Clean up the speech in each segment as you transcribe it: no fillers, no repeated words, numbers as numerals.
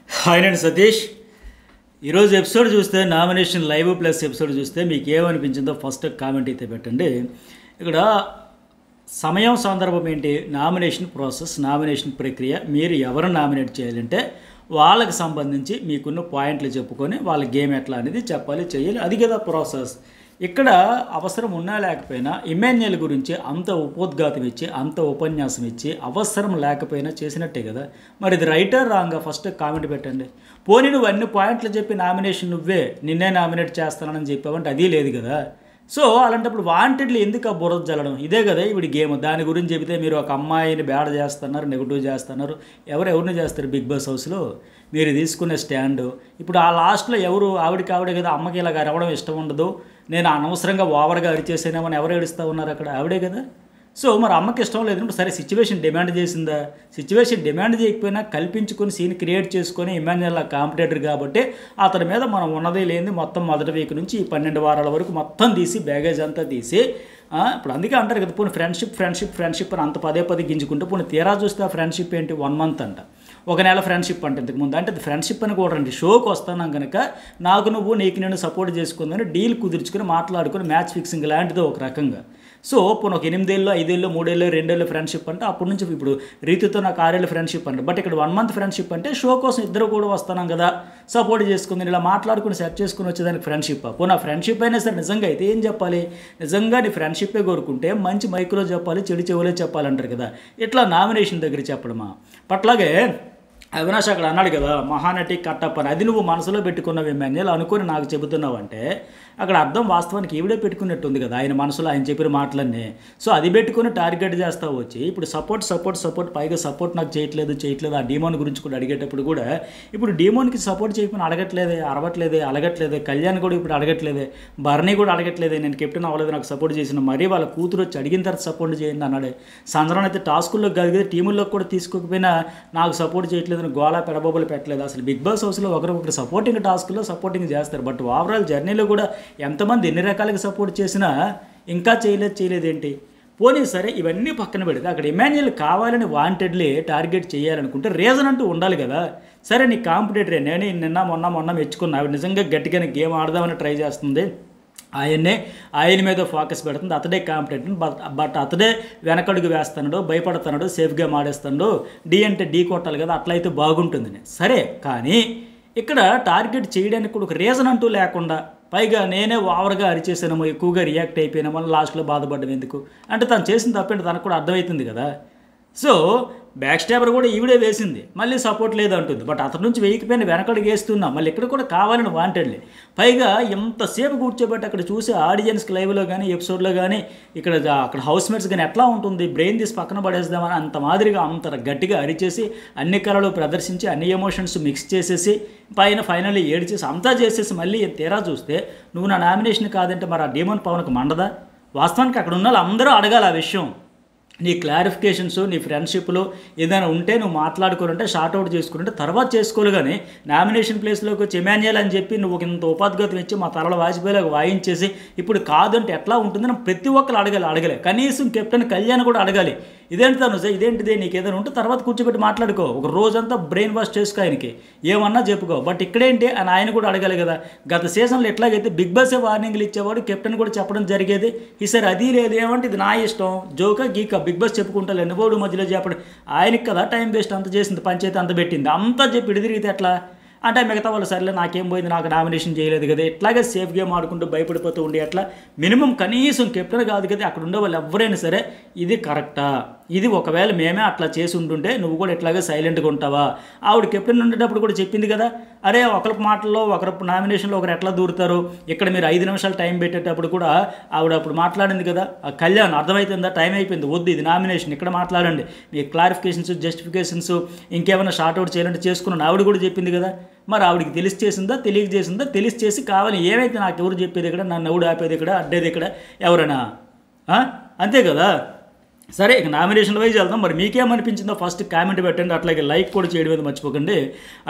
Hi నేను సతీష్. ఈరోజు episode చూస్తే నామినేషన్ లైవ్ ప్లస్ ఎపిసోడ్ చూస్తే మీకు ఏమనిపించిందో ఫస్ట్ కామెంట్ అయితే పెట్టండి. ఇక్కడ సమయం సందర్భం ఏంటి, నామినేషన్ ప్రాసెస్, నామినేషన్ ప్రక్రియ, మీరు ఎవరు నామినేట్ చేయాలంటే వాళ్ళకి సంబంధించి మీకున్న పాయింట్లు చెప్పుకొని వాళ్ళ గేమ్ ఎట్లా అనేది చెప్పాలి, చేయాలి, అది కదా ప్రాసెస్. ఇక్కడ అవసరం ఉన్నా లేకపోయినా ఇమాన్యుయల్ గురించి అంత ఉపోద్ఘాతం ఇచ్చి అంత ఉపన్యాసం ఇచ్చి అవసరం లేకపోయినా చేసినట్టే కదా. మరి ఇది రైటర్ రాంగా ఫస్ట్ కామెంట్ పెట్టండి. పోనీ నువ్వు అన్ని పాయింట్లు చెప్పి నామినేషన్ నిన్నే నామినేట్ చేస్తానని చెప్పావంటే అది లేదు కదా. సో అలాంటప్పుడు వాంటెడ్లు ఎందుకు ఆ బురద జల్లడం, ఇదే కదా ఇప్పుడు గేమ్. దాని గురించి చెబితే మీరు ఒక అమ్మాయిని బ్యాడ్ చేస్తున్నారు, నెగిటివ్ చేస్తున్నారు. ఎవరిని చేస్తారు బిగ్ బాస్ హౌస్లో? మీరు తీసుకునే స్టాండ్ ఇప్పుడు ఆ లాస్ట్లో ఎవరు ఆవిడే కదా, అమ్మకి ఇలాగ అరవడం ఇష్టం ఉండదు, నేను అనవసరంగా ఓవర్గా అరిచేసానేమని ఎవరు ఏడుస్తూ ఉన్నారు అక్కడ? ఆవిడే కదా. సో మరి అమ్మకి ఇష్టం లేదు, సరే సిచ్యువేషన్ డిమాండ్ చేసిందా? సిచ్యువేషన్ డిమాండ్ చేయకపోయినా కల్పించుకొని సీన్ క్రియేట్ చేసుకొని ఇమాన్యుయల్ కాంపిటేటర్ కాబట్టి అతని మీద మనం ఉన్నదే లేని మొత్తం మొదటి వీక్ నుంచి ఈ 12 వారాల వరకు మొత్తం తీసి బ్యాగేజ్ అంతా తీసి ఇప్పుడు అందుకే అంటారు కదా, పోనీ ఫ్రెండ్షిప్ అని అంత పదే గింజుకుంటే పోనీ తీరా చూస్తే ఆ ఫ్రెండ్షిప్ ఏంటి 1 మంత్ అంట, 1 నెల ఫ్రెండ్షిప్ అంటే ఇంతకుముందు. అంటే అది ఫ్రెండ్షిప్ అని కూడా రండి, షోకి వస్తున్నాం కనుక నాకు నువ్వు నీకు నేను సపోర్ట్ చేసుకుందని డీల్ కుదుర్చుకొని మాట్లాడుకొని మ్యాచ్ ఫిక్సింగ్ లాంటిది ఒక రకంగా. సో పోనీ ఒక 8 ఏళ్ళు 5 ఏళ్ళు 3 ఏళ్ళు 2 ఏళ్ళు ఫ్రెండ్షిప్ అంటే అప్పటి నుంచి ఇప్పుడు రీతితో నాకు 6 ఏళ్ళు ఫ్రెండ్షిప్ అంటే, బట్ ఇక్కడ 1 మంత్ ఫ్రెండ్షిప్ అంటే షో కోసం ఇద్దరు కూడా వస్తున్నాం కదా, సపోర్ట్ చేసుకుంది ఇలా మాట్లాడుకుని సెట్ చేసుకుని వచ్చేదానికి ఫ్రెండ్షిప్. పోనీ ఆ ఫ్రెండ్షిప్ అయినా సరే నిజంగా అయితే ఏం చెప్పాలి, నిజంగా నీ ఫ్రెండ్షిప్పే కోరుకుంటే మంచి మైక్లో చెప్పాలి, చెడు చెవులే చెప్పాలంటారు కదా. ఇట్లా నామినేషన్ దగ్గర చెప్పడమా? అట్లాగే అవినాష్ అక్కడ అన్నాడు కదా, మహానటి కట్టప్ప అని, అది నువ్వు మనసులో పెట్టుకున్నావు ఇమాన్యుయల్ అనుకుని నాకు చెబుతున్నావు అంటే అక్కడ అర్థం వాస్తవానికి ఈవిడే పెట్టుకున్నట్టుంది కదా, ఆయన మనసులో ఆయన చెప్పిన మాటలన్నీ. సో అది పెట్టుకుని టార్గెట్ చేస్తా వచ్చి ఇప్పుడు సపోర్ట్ పైగా సపోర్ట్ నాకు చేయట్లేదు ఆ డీమోన్ గురించి కూడా అడిగేటప్పుడు కూడా ఇప్పుడు డీమోన్కి సపోర్ట్ చేయకపోయినా అడగట్లేదే, కళ్యాణ్ కూడా ఇప్పుడు అడగట్లేదే, భరణి కూడా అడగట్లేదే, నేను కెప్టెన్ అవ్వలేదు నాకు సపోర్ట్ చేసిన, మరీ వాళ్ళ కూతురు వచ్చి అడిగిన తర్వాత సపోర్ట్ చేయండి అన్నాడు. సందర్భం అయితే టాస్కుల్లో కలిగితే టీముల్లోకి కూడా తీసుకోకపోయినా నాకు సపోర్ట్ చేయట్లేదు గోళా పెడబొబ్బలు పెట్టలేదు. అసలు బిగ్ బాస్ హౌస్లో ఒకరికొకరు సపోర్టింగ్ టాస్క్లో సపోర్టింగ్ చేస్తారు, బట్ ఓవరాల్ జర్నీలో కూడా ఎంతమంది ఎన్ని రకాలుగా సపోర్ట్ చేసినా ఇంకా చేయలేదేంటి? పోనీ సరే ఇవన్నీ పక్కన పెడితే అక్కడ ఇమాన్యుయల్ కావాలని వాంటెడ్లీ టార్గెట్ చేయాలనుకుంటే రీజన్ అంటూ ఉండాలి కదా. సరే నీ కాంపిటేటరే, నేను నిన్న మొన్న మెచ్చుకున్నా, ఆవిడ నిజంగా గట్టిగానే గేమ్ ఆడదామని ట్రై చేస్తుంది, ఆయన మీద ఫోకస్ పెడుతుంది, అతడే కాంపిటేటర్, బట్ అతడే వెనకడుగు వేస్తున్నాడు, భయపడుతున్నాడు, సేఫ్గా ఆడేస్తున్నాడు, డి అంటే ఢీ కొట్టాలి కదా, అట్లయితే బాగుంటుంది. సరే కానీ ఇక్కడ టార్గెట్ చేయడానికి కూడా ఒక రీజన్ అంటూ లేకుండా పైగా నేనే ఓవర్గా అరిచేసానేమో, ఎక్కువగా రియాక్ట్ అయిపోయినామో, లాస్ట్లో బాధపడ్డం ఎందుకు అంటే తను చేసిన తప్పేంటి తనకు కూడా అర్థమవుతుంది కదా. సో బ్యాక్ స్టాబర్ కూడా ఈవిడే వేసింది, మళ్ళీ సపోర్ట్ లేదంటుంది, బట్ అతని నుంచి వేయకపోయినా వెనకడికి వేస్తున్నా, మళ్ళీ ఇక్కడ కూడా కావాలని వాంటెడ్లే. పైగా ఎంతసేపు కూర్చోబెట్టి అక్కడ చూసే ఆడియన్స్కి లైవ్లో కానీ ఎపిసోడ్లో కానీ అక్కడ హౌస్ మేట్స్ కానీ ఎట్లా ఉంటుంది, బ్రెయిన్ తీసి పక్కన పడేద్దామని అంత మాదిరిగా అంత గట్టిగా అరిచేసి అన్ని కళలు ప్రదర్శించి అన్ని ఎమోషన్స్ మిక్స్ చేసేసి పైన ఫైనల్లీ ఏడ్చేసి అంతా చేసేసి మళ్ళీ తీరా చూస్తే నువ్వు నా నామినేషన్ కాదంటే మరి ఆ డీమోన్ పవన్కి మండదా? వాస్తవానికి అక్కడ ఉన్న అందరూ అడగాలి ఆ విషయం. నీ క్లారిఫికేషన్స్, నీ ఫ్రెండ్షిప్లో ఏదైనా ఉంటే నువ్వు మాట్లాడుకోవాలంటే షార్ట్అవుట్ చేసుకుంటే తర్వాత చేసుకోవాలి. కానీ నామినేషన్ ప్లేస్లోకి వచ్చి ఇమాన్యుయల్ అని చెప్పి నువ్వు ఇంత ఉపాధిగతం ఇచ్చి మా తలలో వాయిస్పోయేలాగా వాయించేసి ఇప్పుడు కాదంటే ఎట్లా ఉంటుందని ప్రతి ఒక్కరు అడగాలి. కనీసం కెప్టెన్ కళ్యాణ్ కూడా అడగాలి, ఇదేంటి తను ఇదేంటిదే నీకు ఏదైనా ఉంటే తర్వాత కూర్చోబెట్టి మాట్లాడుకో, ఒక రోజంతా బ్రెయిన్ వాష్ చేసుకో, ఆయనకి ఏమన్నా చెప్పుకో. బట్ ఇక్కడేంటి అని ఆయన కూడా అడగాలి కదా. గత సీజన్లో ఎట్లాగైతే బిగ్ బాసే వార్నింగ్లు ఇచ్చేవాడు, కెప్టెన్ కూడా చెప్పడం జరిగేది, ఈసారి అది లేదు, ఏమంటే ఇది నా ఇష్టం, జోకా గీక బిగ్ బాస్ చెప్పుకుంటారు ఎన్నబోడు మధ్యలో చెప్పడం ఆయనకి కదా టైం వేస్ట్ అంత చేసింది, పంచాయతీ అంత పెట్టింది, అంతా చెప్పి ఇడిదిరిగితే ఎట్లా అంటే మిగతా వాళ్ళు సర్లే నాకేం పోయింది, నాకు నామినేషన్ చేయలేదు కదా, ఇట్లాగే సేఫ్ గేమ్ ఆడుకుంటూ భయపడిపోతూ ఉండి అట్లా మినిమం కనీసం కెప్టెన్ కాదు కదా అక్కడ ఉండే వాళ్ళు ఎవరైనా సరే ఇది కరెక్టా, ఇది ఒకవేళ మేమే అట్లా చేసి ఉంటుంటే నువ్వు కూడా ఇట్లాగే సైలెంట్గా ఉంటావా? ఆవిడ కెప్టెన్ ఉండేటప్పుడు కూడా చెప్పింది కదా, అరే ఒకరి మాటల్లో ఒకరి నామినేషన్లో ఒకరు ఎట్లా దూరుతారు, ఇక్కడ మీరు 5 నిమిషాలు టైం పెట్టేటప్పుడు కూడా ఆవిడ అప్పుడు మాట్లాడింది కదా, కళ్యాణ్ అర్థమవుతుందా, టైం అయిపోయింది, వద్దు ఇది నామినేషన్, ఇక్కడ మాట్లాడండి, మీ క్లారిఫికేషన్స్ జస్టిఫికేషన్స్ ఇంకేమైనా షార్ట్అవుట్ చేయాలంటే చేసుకున్నాను ఆవిడ కూడా చెప్పింది కదా. మరి ఆవిడకి తెలిసి చేసి కావాలి ఏమైతే నాకు ఎవరు చెప్పేది ఇక్కడ, నన్ను ఎవడు ఆపేది ఇక్కడ, అడ్డేది ఇక్కడ ఎవరైనా అంతే కదా. సరే ఇక నామినేషన్ వైజ్ వెళ్దాం. మరి మీకేమనిపించిందో ఫస్ట్ కామెంట్ పెట్టండి, అట్లాగే లైక్ కూడా చేయడం మీద మర్చిపోకండి.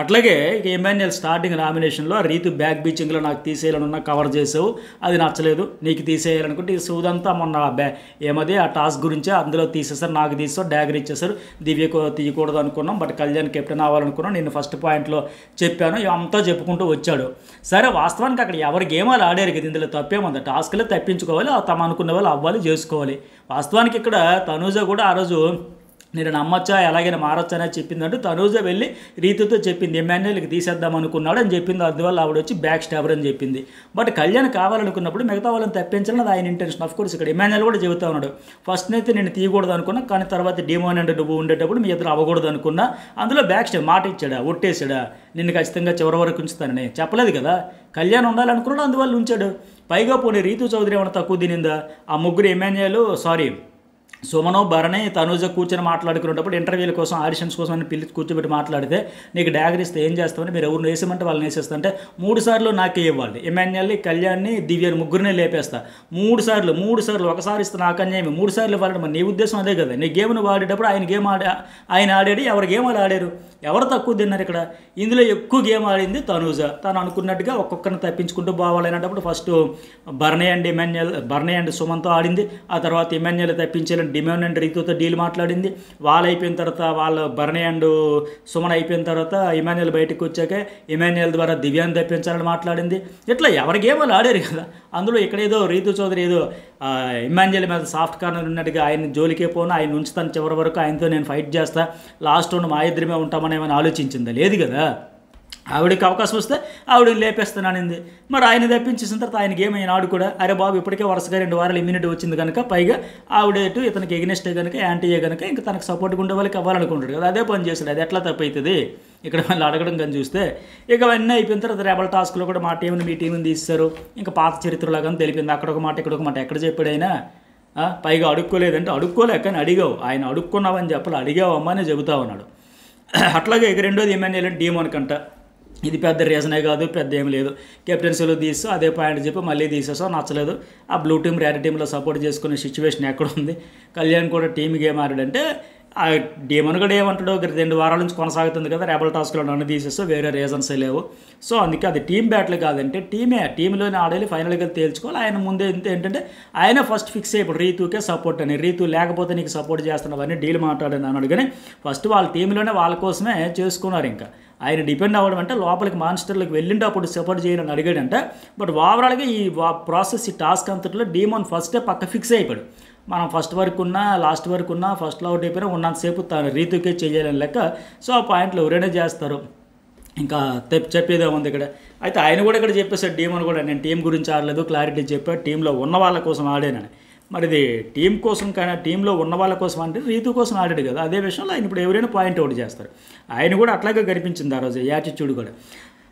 అట్లాగే ఇక ఎమ్మెన్యేల్ స్టార్టింగ్ నామినేషన్లో రీతు బ్యాక్ బీచింగ్లో నాకు తీసేయాలనున్నా కవర్ చేసావు, అది నచ్చలేదు, నీకు తీసేయాలనుకుంటే ఈ సూదంతా మొన్న ఏమది ఆ టాస్క్ గురించే అందులో తీసేసారు, నాకు తీసేసారు, డ్యాగర్ ఇచ్చేసారు, దివ్యకు తీయకూడదు అనుకున్నాం, బట్ కళ్యాణ్ కెప్టెన్ అవ్వాలనుకున్నాం, నేను ఫస్ట్ పాయింట్లో చెప్పాను, అంతా చెప్పుకుంటూ వచ్చాడు. సరే వాస్తవానికి అక్కడ ఎవరి గేమాలు ఆడారు కదా, ఇందులో తప్పేముంది, టాస్క్లే తప్పించుకోవాలి, తమ అనుకున్న వాళ్ళు అవ్వాలి, చేసుకోవాలి. వాస్తవానికి ఇక్కడ తనూజ కూడా ఆ రోజు నేను నమ్మొచ్చా ఎలాగైనా మారొచ్చా అనేది చెప్పిందంటూ తనూజ వెళ్ళి రీతుతో చెప్పింది, ఎమ్మెన్యేలకి తీసేద్దాం అనుకున్నాడు అని చెప్పింది. అందువల్ల ఆవిడ వచ్చి బ్యాక్ స్టాబర్ అని చెప్పింది. బట్ కళ్యాణ్ కావాలనుకున్నప్పుడు మిగతా వాళ్ళని తప్పించాలని అది ఆయన ఇంటెన్షన్. ఆఫ్ కోర్స్ ఇక్కడ ఎమ్మెన్యేల్ కూడా చెబుతా ఉన్నాడు, ఫస్ట్ అయితే నేను తీయకూడదు అనుకున్నా, కానీ తర్వాత డిమోన్ అంటే నువ్వు ఉండేటప్పుడు మీ ఇద్దరు అవ్వకూడదు అనుకున్నా, అందులో బ్యాక్ స్టాబ్ మాట ఇచ్చాడా, ఒట్టేసాడా, నిన్ను ఖచ్చితంగా చివరి వరకు ఉంచుతానని చెప్పలేదు కదా. కళ్యాణ్ ఉండాలనుకున్నాడు, అందువల్ల ఉంచాడు. పైగా పోనీ రీతు చౌదరి ఏమైనా తక్కువ తినిందా? ఆ ముగ్గురు ఎమ్మెన్యేలు సుమను భరణి తనూజ కూర్చొని మాట్లాడుకునేటప్పుడు ఇంటర్వ్యూల కోసం ఆడిషన్స్ కోసం అని పిలిచి కూర్చోబెట్టి మాట్లాడితే నీకు డ్యాగర్ ఇస్తే ఏం చేస్తామని, మీరు ఎవరిని వేసేమంటే వాళ్ళని వేసేస్తుంటే 3 సార్లు నాకే ఇవ్వాలి, ఎమ్మెన్యేల్ని కళ్యాణ్ని దివ్యని ముగ్గురినే లేపేస్తా, 3 సార్లు ఒకసారి ఇస్తే నాకు అన్యాయం, 3 సార్లు వాడడం. మరి నీ ఉద్దేశం అదే కదా, నీ గేమ్ను వాడేటప్పుడు ఆయన ఆడాడు, ఎవరి గేమ్ వాళ్ళు ఆడారు, ఎవరు తక్కువ తిన్నారు ఇక్కడ. ఇందులో ఎక్కువ గేమ్ ఆడింది తనూజ. తను అనుకున్నట్టుగా ఒక్కొక్కరిని తప్పించుకుంటూ పోవాలనేటప్పుడు ఫస్ట్ భరణి అండ్ సుమన్తో ఆడింది, ఆ తర్వాత ఎమ్మెన్యేల్ తప్పించాలని డిమాండ్ అండ్ రీతుతో డీల్ మాట్లాడింది. వాళ్ళు అయిపోయిన తర్వాత భరణి అండ్ సుమన్ అయిపోయిన తర్వాత ఎమ్మెన్యేల్ బయటకు వచ్చాక ఎమ్మెన్యేల్ ద్వారా దివ్యాన్ని తప్పించాలని మాట్లాడింది. ఇట్లా ఎవరి గేమ్ వాళ్ళు ఆడారు కదా. అందులో ఇక్కడేదో రీతు చౌదరి ఏదో ఎమ్మెన్యేల్ మీద సాఫ్ట్ కార్నర్ ఉన్నట్టుగా ఆయన జోలికే పోను, ఆయన ఉంచుతాను చివరి వరకు, ఆయనతో నేను ఫైట్ చేస్తా, లాస్ట్ రౌండ్ మా ఇద్దరమే ఉంటామని ఏమైనా ఆలోచించిందా? లేదు కదా. ఆవిడకి అవకాశం వస్తే ఆవిడ లేపేస్తాననింది. మరి ఆయన తప్పించేసిన తర్వాత ఆయనకి ఏమైనా ఆడు కూడా అరే బాబు ఇప్పటికే వరుసగా 2 వారాలు ఇమ్యూనిటీ వచ్చింది కనుక, పైగా ఆవిడ ఇతనికి ఎగ్నెస్టే కనుక యాంటీయే కనుక ఇంకా తనకు సపోర్ట్గా ఉండే వాళ్ళకి అవ్వాలనుకుంటాడు కదా, అదే పని చేశాడు. అది ఎట్లా తప్పవుతుంది ఇక్కడ వాళ్ళు అడగడం కానీ చూస్తే. ఇక అవన్నీ అయిపోయిన తర్వాత రెబల్ టాస్క్లో కూడా మా టీంని మీ టీంని తీస్తారు, ఇంకా పాత చరిత్రలాగా తెలిపింది, అక్కడ ఒక మాట ఇక్కడ ఒక మాట, ఎక్కడ చెప్పాడైనా పైగా అడుక్కోలేదంటే అడుక్కోలే కానీ అడిగావు, ఆయన అడుక్కున్నావని చెప్పాలి, అడిగావు అమ్మనే చెబుతా ఉన్నాడు. అట్లాగే ఇక రెండోది ఎమ్మెన్యేలు డీమోన్ కంట, ఇది పెద్ద రీజనే కాదు, పెద్ద ఏం లేదు, కెప్టెన్సీలో తీస్తూ అదే పాయింట్ చెప్పి మళ్ళీ తీసేసావు, నచ్చలేదు, ఆ బ్లూ టీం రెడ్ టీంలో సపోర్ట్ చేసుకునే సిచ్యువేషన్ ఎక్కడ ఉంది. కళ్యాణ్ కూడా టీమ్ గేమ్ ఆడాడంటే ఆ డీమన్ కూడా ఏమంటాడో 2 వారాల నుంచి కొనసాగుతుంది కదా, రెబల్ టాస్క్లో నన్ను తీసేస్తూ వేరే రీజన్సే లేవు. సో అందుకే అది టీం బ్యాట్లు కాదంటే టీంలోనే ఆడాలి, ఫైనల్గా తేల్చుకోవాలి. ఆయన ముందే ఏంటంటే ఆయన ఫస్ట్ ఫిక్స్ అయిపోయి రీతుకే సపోర్ట్ అని, రీతు లేకపోతే నీకు సపోర్ట్ చేస్తున్నవన్నీ డీల్ మాట్లాడని అన్నాడు. కానీ ఫస్ట్ వాళ్ళ టీంలోనే వాళ్ళ కోసమే చేసుకున్నారు. ఇంకా ఆయన డిపెండ్ అవ్వడం అంటే లోపలికి మాన్స్టర్లకు వెళ్ళింటే అప్పుడు సపోర్ట్ చేయాలని అడిగాడంట. బట్ ఓవరాల్గా ఈ ప్రాసెస్ ఈ టాస్క్ అంతట్లో డీమోన్ ఫస్టే పక్క ఫిక్స్ అయిపోయాడు, మనం ఫస్ట్ వరకు ఉన్నా లాస్ట్ వరకు ఉన్నా ఫస్ట్లో అవుట్ అయిపోయినా ఉన్నంతసేపు తను రీతుకే చేయాలని లెక్క. సో ఆ పాయింట్లు ఎవరైనా చేస్తారు, ఇంకా చెప్పేదే ఉంది ఇక్కడ. అయితే ఆయన కూడా ఇక్కడ చెప్పేసాడు డీమోన్ కూడా, నేను టీం గురించి ఆడలేదు, క్లారిటీ చెప్పాడు, టీంలో ఉన్న వాళ్ళ కోసం ఆడానని. మరి ఇది టీం కోసం కానీ టీంలో ఉన్న వాళ్ళ కోసం అంటే రీతు కోసం ఆడాడు కదా, అదే విషయంలో ఆయన ఇప్పుడు ఎవరైనా పాయింట్ అవుట్ చేస్తారు. ఆయన కూడా అట్లాగే కనిపించింది ఆ రోజు యాటిట్యూడ్ కూడా.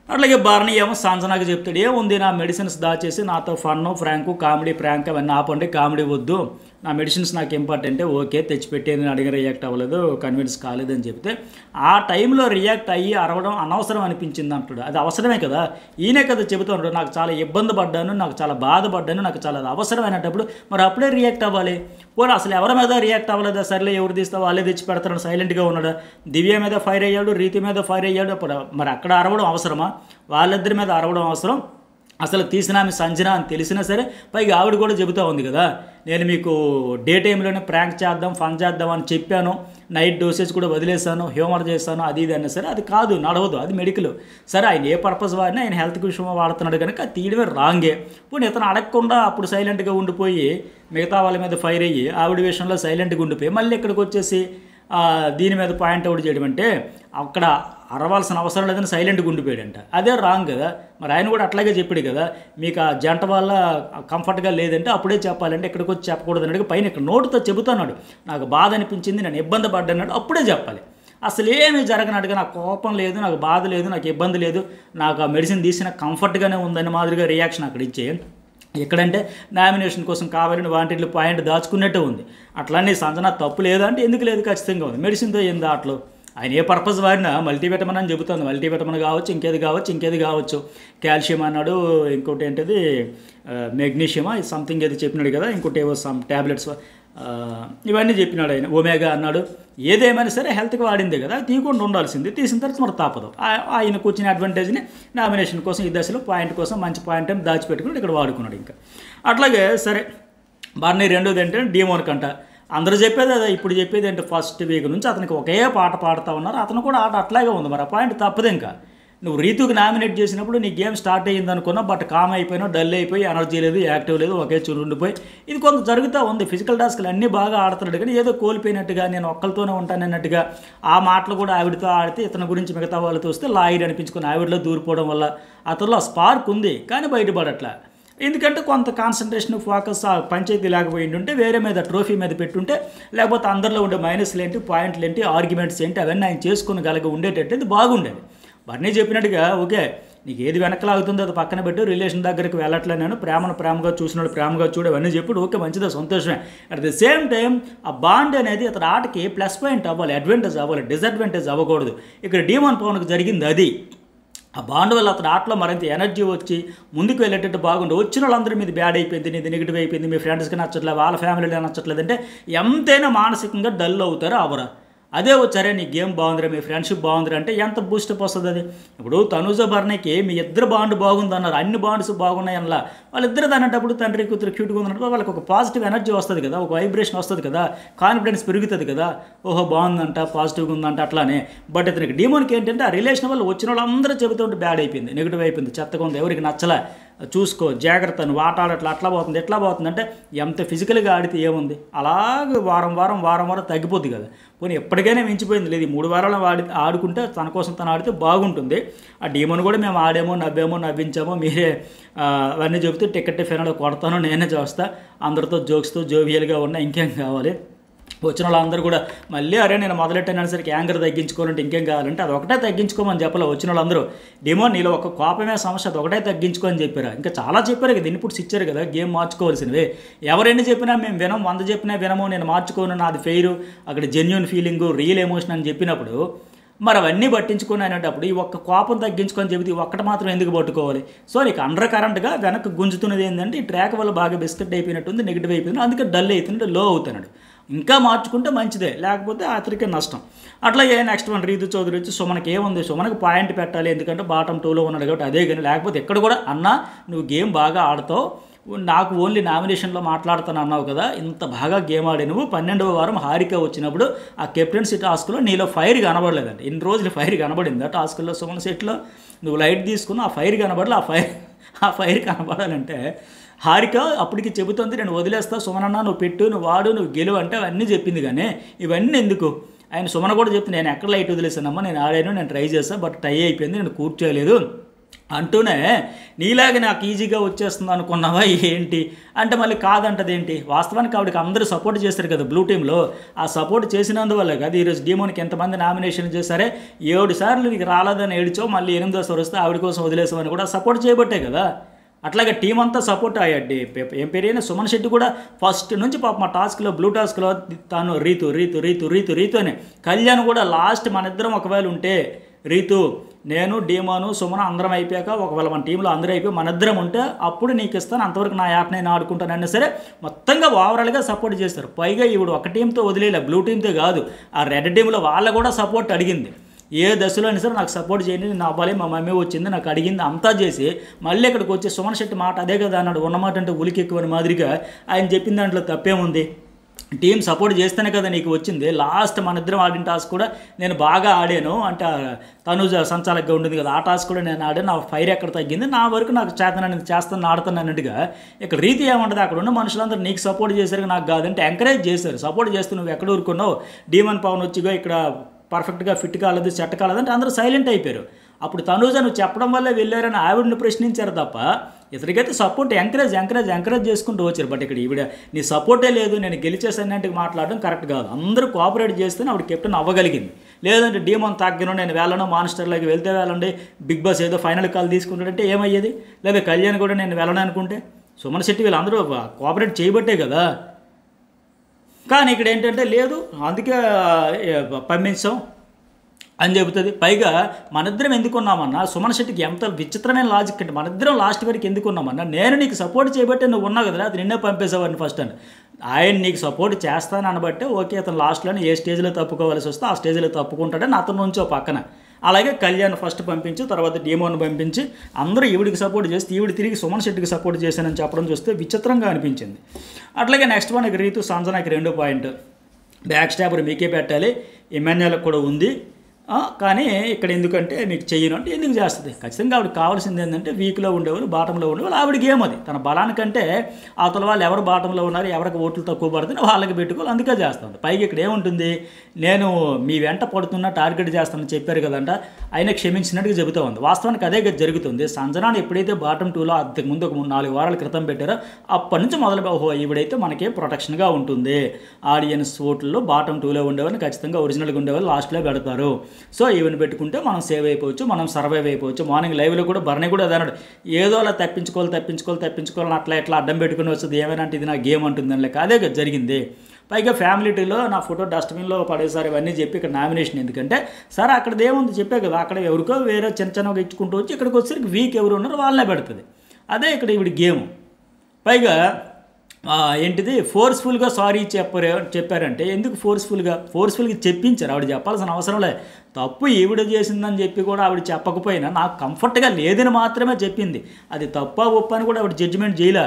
అట్లాగే భరణి ఏమో సంజనాకి చెప్తాడు, ఏముంది నా మెడిసిన్స్ దాచేసి నాతో ఫన్ను ఫ్రాంకు కామెడీ ప్రాంక్ అవన్నీ ఆపండి, కామెడీ వద్దు, నా మెడిసిన్స్ నాకు ఇంపార్టెంటే, ఓకే తెచ్చిపెట్టేది అడిగిన రియాక్ట్ అవ్వలేదు, కన్విన్స్ కాలేదని చెప్తే ఆ టైంలో రియాక్ట్ అయ్యి అరవడం అనవసరం అనిపించింది అంటాడు. అది అవసరమే కదా, ఈయనే కదా చెబుతూ ఉంటాడు, నాకు చాలా ఇబ్బంది పడ్డాను, నాకు చాలా బాధపడ్డాను, నాకు చాలా అవసరమైనప్పుడు మరి అప్పుడే రియాక్ట్ అవ్వాలి. పోనీ అసలు ఎవరి మీద రియాక్ట్ అవ్వలేదా, సర్లే ఎవరు తీస్తా వాళ్ళే తెచ్చి పెడతారని సైలెంట్గా ఉన్నాడు. దివ్య మీద ఫైర్ అయ్యాడు, రీతి మీద ఫైర్ అయ్యాడు, అప్పుడు మరి అక్కడ అరవడం అవసరమా? వాళ్ళిద్దరి మీద అరవడం అవసరం. అసలు తీసిన ఆమె సంజన అని తెలిసినా సరే పైగా ఆవిడ కూడా చెబుతూ ఉంది కదా, నేను మీకు డే టైంలోనే ప్రాంక్ చేద్దాం ఫన్ చేద్దాం అని చెప్పాను, నైట్ డోసేజ్ కూడా వదిలేసాను, హ్యూమర్ చేస్తాను, అది ఇది అన్నా సరే అది కాదు, నడవదు, అది మెడికల్. సరే ఆయన ఏ పర్పస్ వాడినా ఆయన హెల్త్ విషయం వాడుతున్నాడు కనుక అది తీయడమే రాంగే. పోనీ ఇతను అడగకుండా అప్పుడు సైలెంట్గా ఉండిపోయి మిగతా వాళ్ళ మీద ఫైర్ అయ్యి ఆవిడ విషయంలో సైలెంట్గా ఉండిపోయి మళ్ళీ ఇక్కడికి వచ్చేసి దీని మీద పాయింట్ అవుట్ చేయడం అంటే అక్కడ అరవాల్సిన అవసరం లేదని సైలెంట్గా ఉండిపోయాడంట, అదే రాంగ్ కదా. మరి ఆయన కూడా అట్లాగే చెప్పాడు కదా, మీకు ఆ జంట వల్ల కంఫర్ట్గా లేదంటే అప్పుడే చెప్పాలంటే ఇక్కడికి వచ్చి చెప్పకూడదు అన్నాడు. పైన ఇక్కడ నోటుతో చెబుతున్నాడు, నాకు బాధ అనిపించింది, నేను ఇబ్బంది పడ్డాడు, అప్పుడే చెప్పాలి. అసలు ఏమీ జరగనట్టుగా నాకు కోపం లేదు, నాకు బాధ లేదు, నాకు ఇబ్బంది లేదు, నాకు ఆ మెడిసిన్ తీసిన కంఫర్ట్గానే ఉందని మాదిరిగా రియాక్షన్ అక్కడ ఇచ్చే. ఎక్కడంటే నామినేషన్ కోసం కావాలని వాటిలో పాయింట్ దాచుకున్నట్టే ఉంది. అట్లానే సంజన తప్పు లేదు అంటే ఎందుకు లేదు, ఖచ్చితంగా ఉంది. మెడిసిన్తో ఏం దాంట్లో ఆయన ఏ పర్పస్ వాడినా మల్టీవిటమిన్ అని చెబుతుంది, మల్టీవిటమిన్ కావచ్చు, ఇంకేది కావచ్చు, కాల్షియం అన్నాడు, ఇంకోటి ఏంటిది మెగ్నీషియమా సంథింగ్ ఏది చెప్పినాడు కదా, ఇంకోటి ఏవో సమ్ ట్యాబ్లెట్స్ ఇవన్నీ చెప్పినాడు ఆయన. ఒమేగా అన్నాడు. ఏదేమైనా సరే హెల్త్కి వాడిందే కదా, తీయకుండా ఉండాల్సింది. తీసిన తర్వాత మరి తప్పదు. ఆయనకు వచ్చిన అడ్వాంటేజ్ని నామినేషన్ కోసం ఈ దశలో పాయింట్ కోసం మంచి పాయింట్ అని దాచిపెట్టుకుని ఇక్కడ వాడుకున్నాడు. ఇంకా అట్లాగే సరే బర్నీ రెండోది ఏంటంటే డీమోన్ కంట అందరూ చెప్పేది అదే. ఇప్పుడు చెప్పేది ఏంటి, ఫస్ట్ వీక్ నుంచి అతనికి ఒకే పాట పాడుతూ ఉన్నారు. అతను కూడా ఆట అట్లాగే ఉంది. మరి ఆ పాయింట్ తప్పదు. ఇంకా నువ్వు రీతుకి నామినేట్ చేసినప్పుడు నీ గేమ్ స్టార్ట్ అయ్యింది అనుకున్నావు, బట్ కామ్ అయిపోయినావు, డల్ అయిపోయి, ఎనర్జీ లేదు, యాక్టివ్ లేదు, ఒకే చూరు ఉండిపోయి ఇది కొంత జరుగుతూ ఉంది. ఫిజికల్ టాస్క్లు అన్నీ బాగా ఆడుతున్నాడు కానీ ఏదో కోల్పోయినట్టుగా, నేను ఒక్కరితోనే ఉంటానన్నట్టుగా ఆ మాటలు కూడా ఆవిడతో ఆడితే ఇతని గురించి మిగతా వాళ్ళతో వస్తే లాయర్ అనిపించుకొని ఆవిడలో దూరిపోవడం వల్ల అతనిలో స్పార్క్ ఉంది కానీ బయటపడట్లా. ఎందుకంటే కొంత కాన్సన్ట్రేషన్ ఫోకస్ పంచాయతీ లేకపోయింది ఉంటే వేరే మీద ట్రోఫీ మీద పెట్టుంటే, లేకపోతే అందరిలో ఉండే మైనస్లు ఏంటి, పాయింట్లు ఏంటి, ఆర్గ్యుమెంట్స్ ఏంటి అవన్నీ ఆయన చేసుకుని ఉండేటట్టు బాగుండేది. బర్నీ చెప్పినట్టుగా ఓకే నీకు ఏది వెనకలాగుతుందో అది పక్కన పెట్టు, రిలేషన్ దగ్గరికి వెళ్ళట్లే, నేను ప్రేమగా చూసినాడు, ప్రేమగా చూడు అవన్నీ చెప్పాడు. ఓకే మంచిదా, సంతోషమే. అట్ ద సేమ్ టైం ఆ బాండ్ అనేది అతని ఆటకి ప్లస్ పాయింట్ అవ్వాలి, అడ్వాంటేజ్ అవ్వాలి, డిసడ్వాంటేజ్ అవ్వకూడదు. ఇక్కడ డీమోన్ పవన్కి జరిగింది అది. ఆ బాండ్ వల్ల అతని ఆటలో మరింత ఎనర్జీ వచ్చి ముందుకు వెళ్ళేటట్టు బాగుండు. వచ్చిన వాళ్ళందరి మీద బ్యాడ్ అయిపోయింది, నీది నెగిటివ్ అయిపోయింది, మీ ఫ్రెండ్స్కి నచ్చట్లేదు, వాళ్ళ ఫ్యామిలీలో నచ్చట్లేదు అంటే ఎంతైనా మానసికంగా డల్ అవుతారు అవరా. అదే వచ్చారే నీ గేమ్ బాగుందిరా, మీ ఫ్రెండ్షిప్ బాగుందిరా అంటే ఎంత బూస్టప్ వస్తుంది అది. ఇప్పుడు తనుజ బర్నీకి మీ ఇద్దరు బాండ్ బాగుంది అన్నారు, అన్ని బాండ్స్ బాగున్నాయి అలా వాళ్ళిద్దరు అన్నప్పుడు తండ్రి కూతురు క్యూట్గా ఉన్నప్పుడు వాళ్ళకి ఒక పాజిటివ్ ఎనర్జీ వస్తుంది కదా, ఒక వైబ్రేషన్ వస్తుంది కదా, కాన్ఫిడెన్స్ పెరుగుతుంది కదా, ఓహో బాగుందంట, పాజిటివ్గా ఉందంట అట్లానే. బట్ ఇతనికి డీమోన్కి ఏంటంటే ఆ రిలేషన్ వల్ల వచ్చిన వాళ్ళందరూ చెబుతుంటే బ్యాడ్ అయిపోయింది, నెగిటివ్ అయిపోయింది, చెత్తగా ఉంది, ఎవరికి నచ్చలే, చూసుకో జాగ్రత్త, నువ్వు ఆట ఆడట్లా, అట్లా పోతుంది ఎట్లా పోతుంది అంటే ఎంత ఫిజికల్గా ఆడితే ఏముంది, అలాగే వారం తగ్గిపోద్ది కదా. పోనీ ఎప్పటికైనా మించిపోయింది లేదు, 3 వారాలు ఆడుకుంటే తన కోసం తను ఆడితే బాగుంటుంది. ఆ డీమోన్ కూడా మేము ఆడేమో నవ్వించామో మీరే అవన్నీ చెబుతూ టికెట్ ఫైనల్ కొడతాను, నేనే చూస్తా, అందరితో జోక్స్తో జోవియల్గా ఉన్నా, ఇంకేం కావాలి. వచ్చిన వాళ్ళందరూ కూడా మళ్ళీ అరే నేను మొదలెట్టానసరికి యాంగర్ తగ్గించుకోవాలంటే ఇంకేం కావాలంటే అది ఒకటే తగ్గించుకోమని చెప్పలే. వచ్చిన వాళ్ళందరూ డీమోన్ నీలో ఒక కోపమే సమస్య, అది ఒకటే తగ్గించుకో అని చెప్పారు. ఇంకా చాలా చెప్పారు కదా, ఇన్పుట్స్ ఇచ్చారు కదా, గేమ్ మార్చుకోవాల్సినవి. ఎవరైనా చెప్పినా మేము 100 చెప్పినా వినము, నేను మార్చుకోను, నాది ఫెయిర్, అక్కడ జెన్యూన్ ఫీలింగు, రియల్ ఎమోషన్ అని చెప్పినప్పుడు మరి అవన్నీ పట్టించుకొని అనేటప్పుడు ఈ ఒక్క కోపం తగ్గించుకొని చెబితే ఒక్కటి మాత్రం ఎందుకు పట్టుకోవాలి. సో నీకు అండర్ కరెంట్గా వెనక్కి గుంజుతున్నది ఏంటంటే ఈ ట్రాక్ వల్ల బాగా బిస్కెట్ అయిపోయినట్టుంది, నెగిటివ్ అయిపోయింది, అందుకే డల్ అవుతుంటే లో అవుతున్నాడు. ఇంకా మార్చుకుంటే మంచిదే, లేకపోతే అతనికి నష్టం. అట్లాగే నెక్స్ట్ వన్ రీతు చౌదరి వచ్చి సుమనకి ఏముంది, సుమనకి పాయింట్ పెట్టాలి ఎందుకంటే బాటమ్ 2లో ఉన్నాడు కాబట్టి అదే. కానీ లేకపోతే ఎక్కడ కూడా అన్నా నువ్వు గేమ్ బాగా ఆడతావు, నాకు ఓన్లీ నామినేషన్లో మాట్లాడుతాను అన్నావు కదా, ఇంత బాగా గేమ్ ఆడి నువ్వు 12వ వారం హారిక వచ్చినప్పుడు ఆ కెప్టెన్సీ టాస్క్లో నీలో ఫైర్ కనబడలేదండి. ఇన్ని రోజులు ఫైర్ కనబడింది ఆ టాస్క్లో, సుమన్ సెట్లో నువ్వు లైట్ తీసుకుని ఆ ఫైర్ కనబడలే. ఆ ఫైర్ కనబడాలంటే హారిక అప్పటికి చెబుతుంది నేను వదిలేస్తా సుమనన్న, నువ్వు పెట్టు, నువ్వు వాడు, నువ్వు గెలువు అంటే అవన్నీ చెప్పింది. కానీ ఇవన్నీ ఎందుకు, ఆయన సుమన కూడా చెప్తే నేను ఎక్కడ లైట్ వదిలేసానమ్మా, నేను ఆడాను, నేను ట్రై చేస్తాను, బట్ టై అయిపోయింది, నేను కూర్చోలేదు అంటూనే నీలాగే నాకు ఈజీగా వచ్చేస్తుంది అనుకున్నావా ఏంటి అంటే మళ్ళీ కాదంటదేంటి. వాస్తవానికి ఆవిడకి అందరూ సపోర్ట్ చేస్తారు కదా బ్లూ టీంలో, ఆ సపోర్ట్ చేసినందువల్ల కదా ఈరోజు డీమోన్కి ఎంతమంది నామినేషన్ చేశారే, 7 సార్లు నీకు రాలేదని ఏడిచావు, మళ్ళీ 8వ సారి వస్తే ఆవిడ కోసం వదిలేసామని కూడా సపోర్ట్ చేయబట్టే కదా. అట్లాగే టీం అంతా సపోర్ట్ అయ్యాడు. ఏం పేరైనా సుమన్ శెట్టి కూడా ఫస్ట్ నుంచి పాప మా టాస్క్లో బ్లూ టాస్క్లో తాను రీతు అని, కళ్యాణ్ కూడా లాస్ట్ మన ఇద్దరం ఒకవేళ ఉంటే రీతు నేను డీమోను సుమన అందరం అయిపోయాక ఒకవేళ మన టీంలో అందరూ అయిపోయి మన ఇద్దరం ఉంటే అప్పుడు నీకు ఇస్తాను, అంతవరకు నా యాప్ నేను ఆడుకుంటానన్నా సరే మొత్తంగా ఓవరాల్గా సపోర్ట్ చేస్తారు. పైగా ఇప్పుడు ఒక టీంతో వదిలేలే, బ్లూ టీంతో కాదు, ఆ రెడ్ టీంలో వాళ్ళ కూడా సపోర్ట్ అడిగింది. ఏ దశలో అయినా సరే నాకు సపోర్ట్ చేయండి, నేను అవ్వాలి, మా మమ్మీ వచ్చింది నాకు అడిగింది అంతా చేసి మళ్ళీ ఇక్కడికి వచ్చి సుమన్ శెట్టి మాట అదే కదా అన్నాడు, ఉన్నమాట అంటే ఉలికి ఎక్కువని మాదిరిగా ఆయన చెప్పిన దాంట్లో తప్పేముంది. టీం సపోర్ట్ చేస్తేనే కదా నీకు వచ్చింది. లాస్ట్ మన ఇద్దరం ఆడిన టాస్క్ కూడా నేను బాగా ఆడాను అంటే తనుజ సంచాలకుగా ఉండేది కదా, ఆ టాస్క్ కూడా నేను ఆడాను, నా ఫైర్ ఎక్కడ తగ్గింది, నా వరకు నాకు చేతనని చేస్తాను ఆడుతాను అన్నట్టుగా. ఇక్కడ రీతి ఏమంటుంది, అక్కడ ఉన్న మనుషులందరూ నీకు సపోర్ట్ చేశారు నాకు కాదంటే ఎంకరేజ్ చేశారు. సపోర్ట్ చేస్తూ నువ్వు ఎక్కడ ఊరుకున్నావు, డీమన్ పవన్ వచ్చిగా ఇక్కడ పర్ఫెక్ట్గా ఫిట్ కాలేదు సెట్ కాలేదంటే అందరూ సైలెంట్ అయిపోయారు. అప్పుడు తనుజ నువ్వు చెప్పడం వల్లే వెళ్ళారని ఆవిడని ప్రశ్నించారు తప్ప ఇతరికైతే సపోర్ట్ ఎంకరేజ్ చేసుకుంటూ వచ్చారు. బట్ ఇక్కడ ఈవిడ నీ సపోర్టే లేదు, నేను గెలిచేసానంటే మాట్లాడడం కరెక్ట్ కాదు. అందరూ కోఆపరేట్ చేస్తేనే ఆవిడ కెప్టెన్ అవ్వగలిగింది. లేదంటే డీమోన్ తగ్గను, నేను వెళ్ళను, మాన్స్టర్లోకి వెళ్తే వెళ్ళండి, బిగ్ బాస్ ఏదో ఫైనల్ కాల్ తీసుకుంటాడంటే ఏమయ్యేది, లేదా కళ్యాణ్ కూడా నేను వెళ్ళను అనుకుంటే. సుమన్ శెట్టి వీళ్ళందరూ కోఆపరేట్ చేయబట్టే కదా. కానీ ఇక్కడ ఏంటంటే లేదు, అందుకే పంపించాం అని చెబుతుంది. పైగా మనిద్దరం ఎందుకున్నామన్నా, సుమన్ శెట్టికి ఎంత విచిత్రమైన లాజిక్ అంటే మనిద్దరం లాస్ట్ వరకు ఎందుకున్నామన్నా, నేను నీకు సపోర్ట్ చేయబట్టే నువ్వు ఉన్నావు కదా, అది నిన్నే పంపేసావని ఫస్ట్ అని. ఆయన నీకు సపోర్ట్ చేస్తాను అనబట్టే ఓకే అతను లాస్ట్లోనే ఏ స్టేజ్లో తప్పుకోవాల్సి వస్తే ఆ స్టేజ్లో తప్పుకుంటాడని అతను నుంచో పక్కన. అలాగే కళ్యాణ్ ఫస్ట్ పంపించి తర్వాత డీమోని పంపించి అందరూ ఈవిడికి సపోర్ట్ చేస్తే ఈవిడ తిరిగి సుమన్ శెట్టికి సపోర్ట్ చేశానని చెప్పడం చూస్తే విచిత్రంగా అనిపించింది. అట్లాగే నెక్స్ట్ మనకి రీతు సంజనాకి 2 పాయింట్, బ్యాక్ స్టాపర్ మీకే పెట్టాలి, ఎమ్మెన్యేలకు కూడా ఉంది, కానీ ఇక్కడ ఎందుకంటే మీకు చెయ్యను అంటే ఎందుకు చేస్తుంది? ఖచ్చితంగా ఆవిడకి కావాల్సింది ఏంటంటే వీక్లో ఉండేవాళ్ళు, బాటంలో ఉండేవాళ్ళు, ఆవిడ గేమ్ అది. తన బలానికంటే అవతల వాళ్ళు ఎవరు బాటంలో ఉన్నారు, ఎవరికి ఓట్లు తక్కువ పడుతుంది వాళ్ళకి పెట్టుకోవాలి, అందుకే చేస్తుంది. పైగా ఇక్కడ ఏముంటుంది, నేను మీ వెంట పడుతున్నా టార్గెట్ చేస్తానని చెప్పారు కదంట, ఆయన క్షమించినట్టుగా చెబుతూ ఉంది. వాస్తవానికి అదే జరుగుతుంది. సంజనాన్ని ఎప్పుడైతే బాటం 2లో అంతకుముందు ఒక 4 వారాల క్రితం పెట్టారో అప్పటి నుంచి మొదలు ఓహో ఈవిడైతే మనకే ప్రొటెక్షన్గా ఉంటుంది, ఆడియన్స్ ఓట్లలో బాటం 2లో ఉండేవాళ్ళని ఖచ్చితంగా ఒరిజినల్గా ఉండేవాళ్ళు లాస్ట్లో పెడతారు, సో ఈవెన్ పెట్టుకుంటే మనం సేవ్ అయిపోవచ్చు, మనం సర్వైవ్ అయిపోవచ్చు. మార్నింగ్ లైవ్లో కూడా బర్నీ కూడా అదే అన్నాడు, ఏదో అలా తప్పించుకోవాలని అట్లా ఎట్లా అడ్డం పెట్టుకుని వస్తుంది, ఏమైనా అంటే ఇది నా గేమ్ అంటుందని లెక్క అదే జరిగింది. పైగా ఫ్యామిలీటీలో నా ఫోటో డస్ట్బిన్లో పడేసారి ఇవన్నీ చెప్పి ఇక్కడ నామినేషన్ ఎందుకంటే సార్ అక్కడది ఏముంది చెప్పే కదా, అక్కడ ఎవరికో వేరే చిన్నగా ఇచ్చుకుంటూ వచ్చి ఇక్కడికి వచ్చేసరికి వీక్ ఎవరు ఉన్నారో వాళ్ళనే పెడుతుంది. అదే ఇక్కడ ఇవిడి గేమ్. పైగా ఏంటిది ఫోర్స్ఫుల్గా సారీ చెప్పారంటే ఎందుకు ఫోర్స్ఫుల్గా చెప్పించారు, ఆవిడ చెప్పాల్సిన అవసరం లేదు. తప్పు ఈవిడ చేసిందని చెప్పి కూడా ఆవిడ చెప్పకపోయినా నాకు కంఫర్ట్గా లేదని మాత్రమే చెప్పింది. అది తప్ప ఒప్ప అని కూడా ఆవిడ జడ్జిమెంట్ చేయలే.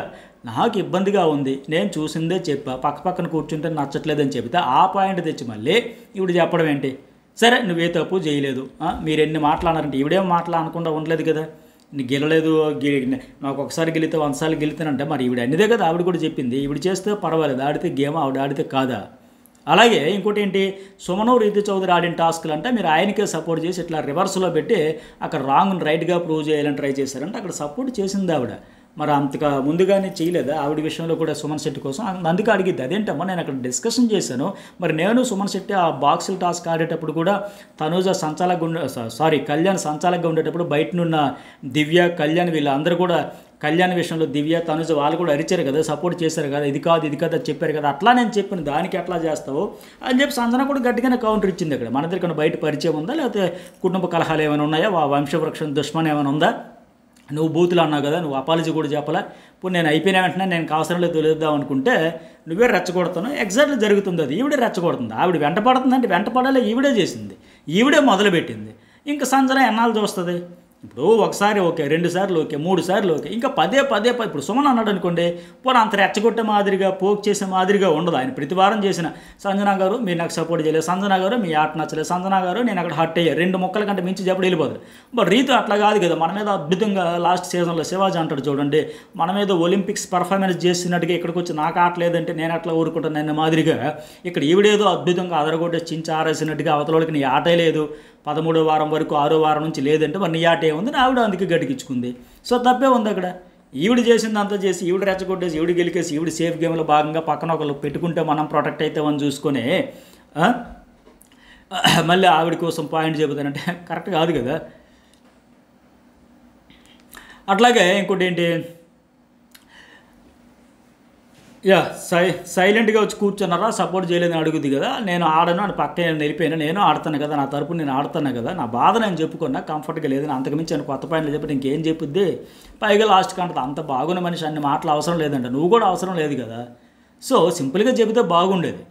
నాకు ఇబ్బందిగా ఉంది, నేను చూసిందే చెప్పా, పక్కన కూర్చుంటే నచ్చట్లేదని చెబితే ఆ పాయింట్ తెచ్చి మళ్ళీ ఈవిడ చెప్పడం ఏంటి? సరే నువ్వే తప్పు చేయలేదు, మీరు ఎన్ని మాట్లాడారంటే ఈవిడేం మాట్లాడకుండా ఉండలేదు కదా, గెలలేదు, నాకు ఒకసారి గెలితే 100 సార్లు గెలితానంటే మరి ఈవిడ అన్నిదే కదా ఆవిడ కూడా చెప్పింది. ఈవిడ చేస్తే పర్వాలేదు, ఆడితే గేమ్, ఆవిడ ఆడితే కాదా? అలాగే ఇంకోటి ఏంటి, సుమను రీతి చౌదరి ఆడిన టాస్క్లు అంటే మీరు ఆయనకే సపోర్ట్ చేసి ఇట్లా రివర్స్లో పెట్టి అక్కడ రాంగ్ రైట్గా ప్రూవ్ చేయాలని ట్రై చేశారంటే అక్కడ సపోర్ట్ చేసింది ఆవిడ. మరి అంతగా ముందుగానే చేయలేదా ఆవిడ విషయంలో కూడా సుమన్ శెట్టి కోసం? అందుకే అడిగిద్ది, అదేంటమ్మా నేను అక్కడ డిస్కషన్ చేశాను, మరి నేను సుమన్ శెట్టి ఆ బాక్సుల టాస్క్ ఆడేటప్పుడు కూడా తనూజ కళ్యాణ్ సంచాలకుగా ఉండేటప్పుడు బయటనున్న దివ్య, కళ్యాణ్ వీళ్ళందరూ కూడా కళ్యాణ్ విషయంలో దివ్య, తనుజ వాళ్ళు కూడా అరిచారు కదా, సపోర్ట్ చేశారు కదా, ఇది కాదు అది చెప్పారు కదా, అట్లా నేను చెప్పాను దానికి ఎట్లా చేస్తావు అని చెప్పి సంజన కూడా గట్టిగానే కౌంటర్ ఇచ్చింది. అక్కడ మన దగ్గర బయట పరిచయం ఉందా, లేకపోతే కుటుంబ కలహాలు ఏమైనా ఉన్నాయా, వంశవృక్షం దుష్మన్ ఏమైనా ఉందా, నువ్వు బూతులు అన్నావు కదా, నువ్వు అపాలజీ కూడా చెప్పాలా, ఇప్పుడు నేను అయిపోయిన వెంటనే నేను అవసరం లేదు తెలియద్దాం అనుకుంటే నువ్వే రెచ్చగొడతాను. ఎగ్జాక్ట్లీ జరుగుతుంది అది, ఈవిడే రెచ్చగొడుతుంది. ఆవిడ వెంట పడుతుందంటే వెంట పడాలి, ఈవిడే చేసింది, ఈవిడే మొదలుపెట్టింది. ఇంకా సంజన ఎన్నాళ్ళు చూస్తుంది? ఇప్పుడు ఒకసారి ఓకే, 2 సార్లు ఓకే, 3 సార్లు ఓకే, ఇంకా పదే ఇప్పుడు సుమన్ అన్నాడు అనుకోండి, పోనీ అంత రెచ్చగొట్టే మాదిరిగా పోక్ చేసే మాదిరిగా ఉండదు. ఆయన ప్రతి వారం చేసిన సంజన గారు మీరు నాకు సపోర్ట్ చేయలేదు, సంజన గారు మీ ఆట నచ్చలేదు, సంజన గారు నేను అక్కడ హర్ట్ అయ్యా, 2 ముక్కల కంటే మించి చెప్పడం వెళ్ళిపోతుంది. బట్ రీతు అట్లా కాదు కదా, మన మీద అద్భుతంగా లాస్ట్ సీజన్లో శివాజీ అంటాడు చూడండి, మన మీద ఒలింపిక్స్ పర్ఫార్మెన్స్ చేసినట్టుగా ఇక్కడికి వచ్చి నాకు ఆటలేదంటే నేను అట్లా ఊరుకుంటాను అన్న మాదిరిగా ఇక్కడ ఈవిడేదో అద్భుతంగా అదరగొట్టే చించి ఆరేసినట్టుగా అవతలకి నీ ఆటే లేదు, 13వ వారం వరకు 6వ వారం నుంచి లేదంటే మరి నీ ఆట ఏముంది, ఆవిడ అందుకే గడికించుకుంది. సో తప్పే ఉంది అక్కడ. ఈవిడ చేసింది అంతా చేసి ఈవిడ రెచ్చగొట్టేసి ఈవిడ గెలికేసి ఈవిడ సేఫ్ గేమ్లో భాగంగా పక్కన ఒకళ్ళు పెట్టుకుంటే మనం ప్రొటెక్ట్ అవుతామని చూసుకొని మళ్ళీ ఆవిడ కోసం పాయింట్ చెబుతానంటే కరెక్ట్ కాదు కదా. అట్లాగే ఇంకోటి ఏంటి, సైలెంట్గా వచ్చి కూర్చున్నారా, సపోర్ట్ చేయలేదని అడుగుద్ది కదా, నేను ఆడను అని పక్క వెళ్ళిపోయినా, నేను ఆడతాను కదా, నా తరపున నేను ఆడుతాను కదా, నా బాధ నేను చెప్పుకున్నా, కంఫర్ట్గా లేదు, అంతకుమించి నేను కొత్త పాయింట్లు చెప్పి ఇంకేం చెప్పుద్ది. పైగా లాస్ట్కి అంటది అంత బాగున్న మనిషి అన్ని మాటలు అవసరం లేదంట, నువ్వు కూడా అవసరం లేదు కదా. సో సింపుల్గా చెబితే బాగుండేది.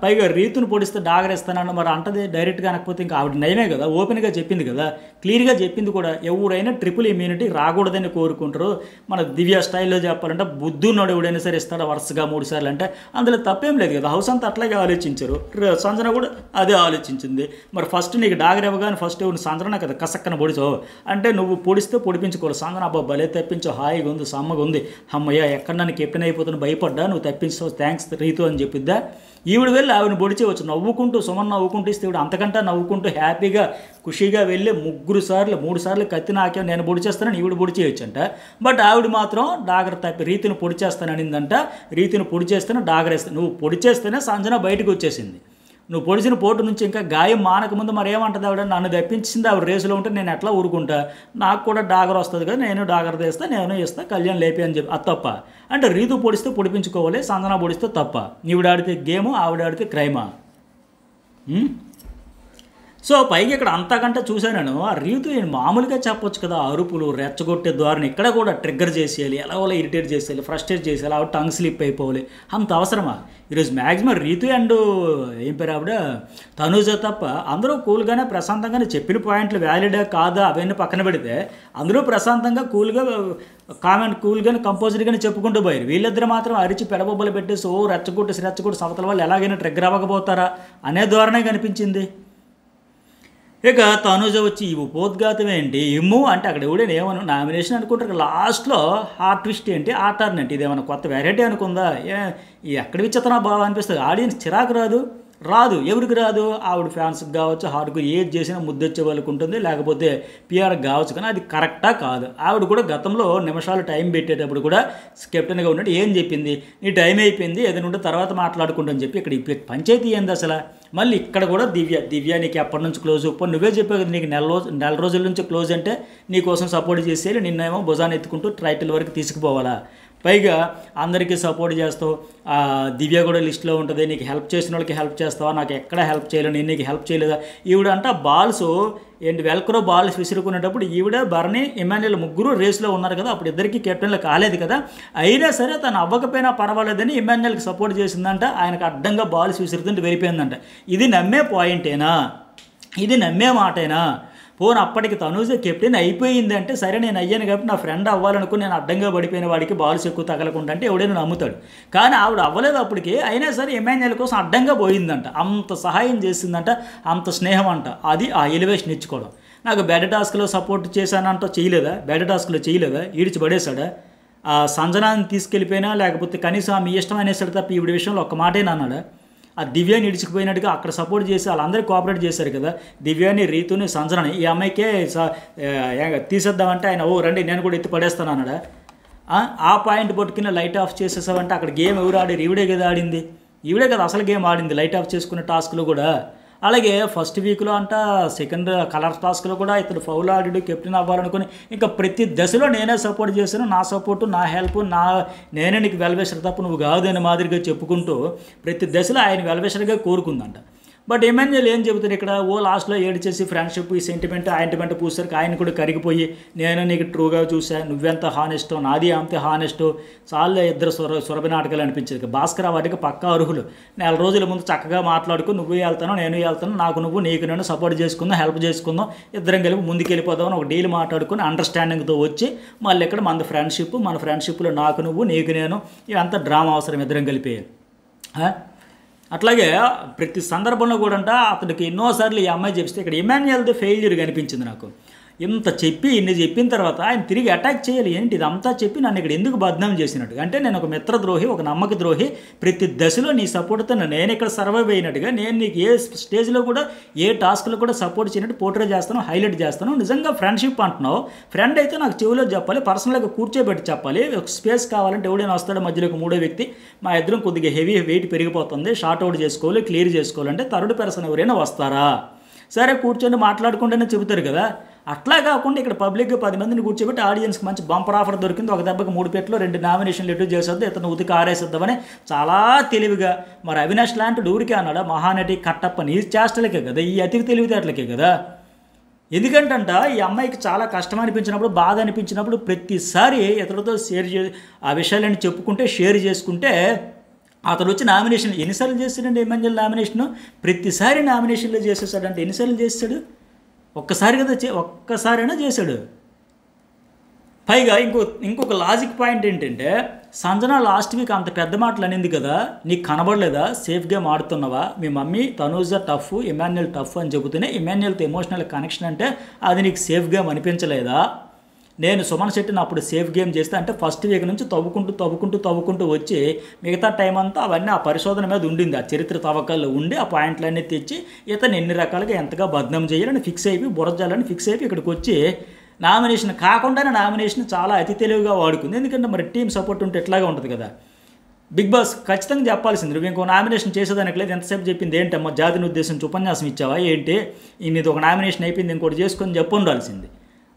పైగా రీతును పొడిస్తే డాగరేస్తానన్న మరి అంటది డైరెక్ట్గా అనకపోతే ఇంకా ఆవిడ నయమే కదా, ఓపెన్గా చెప్పింది కదా, క్లియర్గా చెప్పింది కూడా. ఎవరైనా ట్రిపుల్ ఇమ్యూనిటీ రాకూడదని కోరుకుంటారు. మన దివ్య స్టైల్లో చెప్పాలంటే బుద్ధున్నోడు ఎవడైనా సరే ఇస్తాడు వరుసగా 3 సార్లు అంటే అందులో తప్పేం లేదు కదా. హౌస్ అంతా అట్లాగే ఆలోచించారు, సంజన కూడా అదే ఆలోచించింది. మరి ఫస్ట్ నీకు డాగర్ ఇవ్వగానే ఫస్ట్ ఎవరు సంజన కదా కసక్కన పొడిచావు అంటే నువ్వు పొడిస్తే పొడిపించుకోవాలి. సంజన అబ్బా భలే తప్పించావు, హాయిగా ఉంది, సమ్మగా ఉంది, అమ్మయ్య ఎక్కడ నన్ను కెప్టెన్ అయిపోతున్నా భయపడ్డా, నువ్వు తప్పించావు, థ్యాంక్స్ రీతు అని చెప్పిద్దా. ఈవిడ వెళ్ళి ఆవిడని పొడిచేవచ్చు నవ్వుకుంటూ, సుమన్ నవ్వుకుంటూ ఇస్తే ఈవిడ అంతకంటే నవ్వుకుంటూ హ్యాపీగా ఖుషీగా వెళ్ళి 3 సార్లు కత్తి నాకే నేను పొడిచేస్తానని ఈవిడ పొడిచేయచ్చు అంట. బట్ ఆవిడ మాత్రం డాగర్ తప్పి రీతిని పొడిచేస్తాననిందంట. రీతిని పొడిచేస్తేనే డాగర్ వేస్తాను, నువ్వు పొడిచేస్తేనే సంజన బయటకు వచ్చేసింది. నువ్వు పొడిచిన పోటు నుంచి ఇంకా గాయం మానకముందు మరి ఏమంటుంది ఆవిడ, నన్ను తప్పించింది ఆవిడ రేసులో ఉంటే నేను ఎట్లా ఊరుకుంటా, నాకు కూడా డాగర్ వస్తుంది కదా, నేను డాగర్ తీస్తా, నేను ఇస్తా, కళ్యాణ్ లేపి అని చెప్పి. అది తప్ప అంటే రీతు పొడిస్తే పొడిపించుకోవాలి, సంజన పొడిస్తే తప్ప, ఈవిడ ఆడితే గేము ఆవిడ ఆడితే క్రైమా? సో పైగా ఇక్కడ అంతకంటే చూశాను ఆ రీతు నేను మామూలుగా చెప్పొచ్చు కదా, అరుపులు రెచ్చగొట్టే ధోరణి ఇక్కడ కూడా ట్రిగ్గర్ చేసేయాలి, ఎలా వాళ్ళ ఇరిటేట్ చేసేయాలి, ఫ్రస్ట్రేట్ చేసేయాలి, ఆవిడ టంగ్ స్లిప్ అయిపోవాలి, అంత అవసరమా? ఈరోజు మ్యాక్సిమం రీతు అండ్ ఏం పేరు ఆవిడ తనూజ తప్ప అందరూ కూల్గానే ప్రశాంతంగానే చెప్పిన పాయింట్లు వ్యాలిడా కాదా అవన్నీ పక్కన పెడితే అందరూ ప్రశాంతంగా కూల్గా కూల్గానే కంపోజర్గానే చెప్పుకుంటూ పోయారు. వీళ్ళిద్దరు మాత్రం అరిచి పెడబొబ్బలు పెట్టేసి రెచ్చగొట్టి సవతల వాళ్ళు ఎలాగైనా ట్రిగ్గర్ అవ్వకపోతారా అనే ధోరణే కనిపించింది. ఇక తనూజ వచ్చి ఈ ఉపోద్ఘాతం ఏంటి ఇమ్ము అంటే అక్కడ ఎవడైనా ఏమను నామినేషన్ అనుకుంటారు, లాస్ట్లో హార్ట్ ట్విస్ట్ ఏంటి ఆ టర్న్ ఏంటి, ఇదేమన్నా కొత్త వెరైటీ అనుకుందా, ఎక్కడ విచ్చితనా బాగా అనిపిస్తుంది. ఆడియన్స్ చిరాకు రాదు ఎవరికి రాదు, ఆవిడ ఫ్యాన్స్కి కావచ్చు, హార్ట్కు ఏది చేసినా ముద్దొచ్చే వాళ్ళకి ఉంటుంది, లేకపోతే పిఆర్కి కావచ్చు. కానీ అది కరెక్టా కాదు. ఆవిడ కూడా గతంలో నిమిషాలు టైం పెట్టేటప్పుడు కూడా కెప్టెన్గా ఉన్నట్టు ఏం చెప్పింది, నీ టైం అయిపోయింది ఏదైనా ఉంటే తర్వాత మాట్లాడుకుంటామని చెప్పి ఇక్కడ పంచాయతీ ఏంది అసలు. మళ్ళీ ఇక్కడ కూడా దివ్య నీకు ఎప్పటి నుంచి క్లోజ్ నువ్వే చెప్పావు కదా, నీకు నెల రోజుల నుంచి క్లోజ్ అంటే నీకోసం సపోర్ట్ చేసేయాలి, నిన్నేమో భుజాన్ని ఎత్తుకుంటూ టైటిల్ వరకు తీసుకుపోవాలా, పైగా అందరికీ సపోర్ట్ చేస్తావు, దివ్య కూడా లిస్ట్లో ఉంటుంది, నీకు హెల్ప్ చేసిన వాళ్ళకి హెల్ప్ చేస్తావా, నాకు ఎక్కడ హెల్ప్ చేయలేదు, నేను నీకు హెల్ప్ చేయలేదా. ఈవిడ అంట బాల్స్ ఏంటి వెల్క్రో బాల్స్ విసురుకునేటప్పుడు ఈవిడ బర్నీ ఇమాన్యుయల్ ముగ్గురు రేస్లో ఉన్నారు కదా, అప్పుడు ఇద్దరికి కెప్టెన్లు కాలేదు కదా, అయినా సరే తను అవ్వకపోయినా పర్వాలేదని ఇమాన్యుయల్కి సపోర్ట్ చేసిందంట, ఆయనకు అడ్డంగా బాల్స్ విసురుతుంటే వెళ్ళిపోయిందంట. ఇది నమ్మే పాయింటేనా, ఇది నమ్మే మాటేనా? పోను అప్పటికి తనూజ కెప్టెన్ అయిపోయింది అంటే సరే నేను అయ్యాను కాబట్టి నా ఫ్రెండ్ అవ్వాలనుకుని నేను అడ్డంగా పడిపోయిన వాడికి బాల్స్ ఎక్కువ తగలకుండా అంటే ఎవడైనా నమ్ముతాడు. కానీ ఆవిడ అవ్వలేదు అప్పటికి, అయినా సరే ఇమాన్యుయల్ కోసం అడ్డంగా పోయిందంట, అంత సహాయం చేసిందంట, అంత స్నేహం అంట. అది ఆ ఎలివేషన్ ఇచ్చుకోవడం. నాకు బెడ్ టాస్క్లో సపోర్ట్ చేశానంట, చేయలేదా, బెడ్ టాస్క్లో చేయలేదా, ఈడిచి పడేశాడా, ఆ సంజనాన్ని తీసుకెళ్ళిపోయినా లేకపోతే కనీసం మీ ఇష్టం అనేసాడు తప్ప ఈవిడ విషయంలో ఒక్క మాటేనా అన్నాడా? ఆ దివ్యాని ఇడిచిపోయినట్టుగా అక్కడ సపోర్ట్ చేసి వాళ్ళందరూ కోఆపరేట్ చేశారు కదా, దివ్యాని రీతుని సంజనని ఈ అమ్మాయికే తీసేద్దామంటే ఆయన ఓ రండి నేను కూడా ఎత్తి పడేస్తాను అన్నాడా? ఆ పాయింట్ పట్టుకుని లైట్ ఆఫ్ చేసేసావంటే అక్కడ గేమ్ ఎవరు ఆడారు, ఈవిడే కదా ఆడింది, ఈవిడే కదా అసలు గేమ్ ఆడింది లైట్ ఆఫ్ చేసుకునే టాస్క్లో కూడా. అలాగే ఫస్ట్ వీక్లో అంట సెకండ్ కలర్ టాస్క్లో కూడా ఇతడు ఫౌల్ ఆడి కెప్టెన్ అవ్వాలనుకుని ఇంకా ప్రతి దశలో నేనే సపోర్ట్ చేశాను, నా సపోర్టు నా హెల్ప్ నేనే నీకు వెల్విషర్ తప్ప నువ్వు కాదు అనే మాదిరిగా చెప్పుకుంటూ ప్రతి దశలో ఆయన వెల్విషర్గా కోరుకుందంట. బట్ ఇమాన్యుయల్ ఏం చెబుతారు ఇక్కడ, ఓ లాస్ట్లో ఏడ్చేసి ఫ్రెండ్షిప్ ఈ సెంటిమెంట్ ఆయింట్మెంట్ పూసరికి ఆయన కూడా కరిగిపోయి నేను నీకు ట్రూగా చూసా, నువ్వెంత హానెస్టో నాది అంతే హానెస్టో, చాలా ఇద్దరు సురభి నాటకాలు అనిపించేది. భాస్కర్ వాటికి పక్కా అర్హులు. నెల రోజుల ముందు చక్కగా మాట్లాడుకుని నువ్వు వెళ్తాను నేను వెళ్తాను, నాకు నువ్వు నీకు నేను సపోర్ట్ చేసుకుందాం, హెల్ప్ చేసుకుందాం, ఇద్దరం కలిపి ముందుకు వెళ్ళిపోదామని ఒక డీల్ మాట్లాడుకుని అండర్స్టాండింగ్తో వచ్చి మళ్ళీ ఇక్కడ మన ఫ్రెండ్షిప్లో నాకు నువ్వు నీకు నేను ఇదంతా డ్రామా అవసరం ఇద్దరం కలిపేయాలి. అట్లాగే ప్రతి సందర్భంలో కూడా అతనికి ఎన్నోసార్లు ఈ అమ్మాయి చెప్తే ఇక్కడ ఇమాన్యుయల్ది ఫెయిల్యూర్ కనిపించింది నాకు. ఇంత చెప్పి ఇన్ని చెప్పిన తర్వాత ఆయన తిరిగి అటాక్ చేయాలి ఏంటి, ఇదంతా చెప్పి నన్ను ఇక్కడ ఎందుకు బద్నాం చేసినట్టు అంటే నేను ఒక మిత్రద్రోహి, ఒక నమ్మక ద్రోహి, ప్రతి దశలో నీ సపోర్ట్తో నేను ఇక్కడ సర్వైవ్ అయినట్టుగా నేను నీకు ఏ స్టేజ్లో కూడా ఏ టాస్క్లో కూడా సపోర్ట్ చేయనట్టు పోర్ట్రే చేస్తాను, హైలైట్ చేస్తాను. నిజంగా ఫ్రెండ్షిప్ అంటున్నావు, ఫ్రెండ్ అయితే నాకు చెవిలో చెప్పాలి, పర్సనల్గా కూర్చోబెట్టి చెప్పాలి, ఒక స్పేస్ కావాలంటే ఎవడైనా వస్తాడు మధ్యలో ఒక మూడో వ్యక్తి, మా ఇద్దరం కొద్దిగా హెవీ వెయిట్ పెరిగిపోతుంది, షార్ట్ అవుట్ చేసుకోవాలి, క్లియర్ చేసుకోవాలంటే థర్డ్ పర్సన్ ఎవరైనా వస్తారా, సరే కూర్చొని మాట్లాడుకుంటేనే చెబుతారు కదా. అట్లా కాకుండా ఇక్కడ పబ్లిక్గా 10 మందిని కూర్చోబెట్టి ఆడియన్స్కి మంచి బంపర్ ఆఫర్ దొరికింది, ఒక దెబ్బకి 3 పెట్లో 2 నామినేషన్లు ఎటు చేసేద్దాం, ఇతను ఉతికి ఆరేసేద్దామని చాలా తెలివిగా. మరి అవినాష్ లాంటి ఊరికే అన్నాడా, మహానటి కట్టప్ప నీ చేష్టలకే కదా, ఈ అతికి తెలివితేటలకే కదా. ఎందుకంటంట ఈ అమ్మాయికి చాలా కష్టం అనిపించినప్పుడు, బాధ అనిపించినప్పుడు ప్రతిసారి ఇతరులతో ఆ విషయాలని చెప్పుకుంటే షేర్ చేసుకుంటే అతను వచ్చి నామినేషన్ ఎన్నిసార్లు చేస్తాడండి ఇమాన్యుయల్ నామినేషను, ప్రతిసారి నామినేషన్లో చేసేసాడంటే ఎన్నిసార్లు చేస్తాడు, ఒక్కసారి కదా ఒక్కసారైనా చేశాడు. పైగా ఇంకొక లాజిక్ పాయింట్ ఏంటంటే సంజన లాస్ట్ వీక్ అంత పెద్ద మాటలు అనింది కదా, నీకు కనబడలేదా, సేఫ్ గేమ్ ఆడుతున్నావా, మీ mummy Tanuja tough Emmanuel tough అని చెబుతూనే ఇమాన్యుయల్తో ఎమోషనల్ కనెక్షన్ అంటే అది నీకు సేఫ్ గేమ్ అనిపించలేదా, నేను సుమన్ శెట్టిని అప్పుడు సేఫ్ గేమ్ చేస్తే అంటే ఫస్ట్ వీక్ నుంచి తవ్వుకుంటూ వచ్చి మిగతా టైం అంతా అవన్నీ ఆ పరిశోధన మీద ఉండింది, ఆ చరిత్ర తవ్వకాల్లో ఉండి ఆ పాయింట్లన్నీ తెచ్చి ఇతను ఎన్ని రకాలుగా ఎంతగా బద్నాం చేయాలని ఫిక్స్ అయిపోయి బురజాలని ఫిక్స్ అయిపోయి ఇక్కడికి వచ్చి నామినేషన్ కాకుండానే నామినేషన్ చాలా అతి తెలివిగా వాడుకుంది. ఎందుకంటే మరి టీం సపోర్ట్ ఉంటే ఎట్లాగా ఉంటుంది కదా. బిగ్ బాస్ ఖచ్చితంగా చెప్పాల్సింది, నువ్వు ఇంకో నామినేషన్ చేసేదానికి లేదు, ఎంతసేపు చెప్పింది ఏంటమ్మా జాతిని ఉద్దేశించి ఉపన్యాసం ఇచ్చావా ఏంటి, ఇది ఒక నామినేషన్ అయిపోయింది ఇంకోటి చేసుకొని చెప్పు ఉండాల్సింది.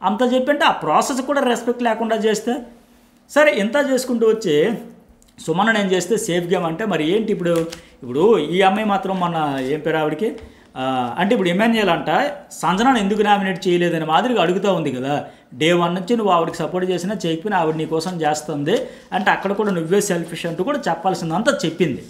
అంత చెప్పంటే ఆ ప్రాసెస్ కూడా రెస్పెక్ట్ లేకుండా చేస్తే సరే ఎంత చేసుకుంటూ వచ్చి సుమన్ నేను చేస్తే సేఫ్ గేమ్ అంటే మరి ఏంటి ఇప్పుడు ఈ అమ్మాయి మాత్రం మన ఏం పేరు ఆవిడికి అంటే ఇప్పుడు ఇమాన్యుయల్ అంట సంజనాను ఎందుకు నామినేట్ చేయలేదని మాదిరిగా అడుగుతూ ఉంది కదా. డే 1 నుంచి నువ్వు ఆవిడకి సపోర్ట్ చేసినా చేయకపోయినా ఆవిడ నీ కోసం చేస్తుంది అంటే అక్కడ కూడా నువ్వే సెల్ఫిష్ అంటూ కూడా చెప్పాల్సిందంతా చెప్పింది.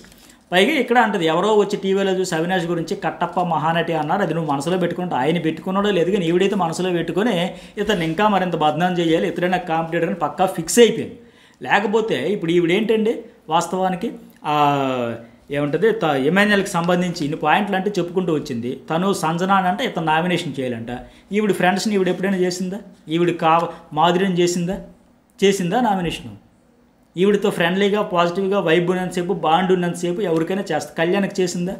పైగా ఇక్కడ అంటది ఎవరో వచ్చి టీవీలో చూసి అవినాష్ గురించి కట్టప్ప మహానటి అన్నారు, అది నువ్వు మనసులో పెట్టుకుంటే ఆయన పెట్టుకున్నాడో లేదు కానీ ఈవిడైతే మనసులో పెట్టుకొని ఇతను ఇంకా మరింత బదనాం చేయాలి, ఇతరైనా కాంపిటేటర్ అని పక్కా ఫిక్స్ అయిపోయింది. లేకపోతే ఇప్పుడు ఈవిడేంటండి వాస్తవానికి ఏముంటుంది ఇమాన్యుయల్కి సంబంధించి ఇన్ని పాయింట్లు అంటే చెప్పుకుంటూ వచ్చింది. తను సంజనా అంటే ఇతను నామినేషన్ చేయాలంట. ఈవిడ ఫ్రెండ్స్ని ఈవిడ ఎప్పుడైనా చేసిందా? ఈవిడ మాధురిని చేసిందా నామినేషను? ఈవిడతో ఫ్రెండ్లీగా పాజిటివ్గా వైబ్ ఉన్నంతసేపు బాండ్ ఉన్నంతసేపు ఎవరికైనా కళ్యాణ్కి చేసిందా?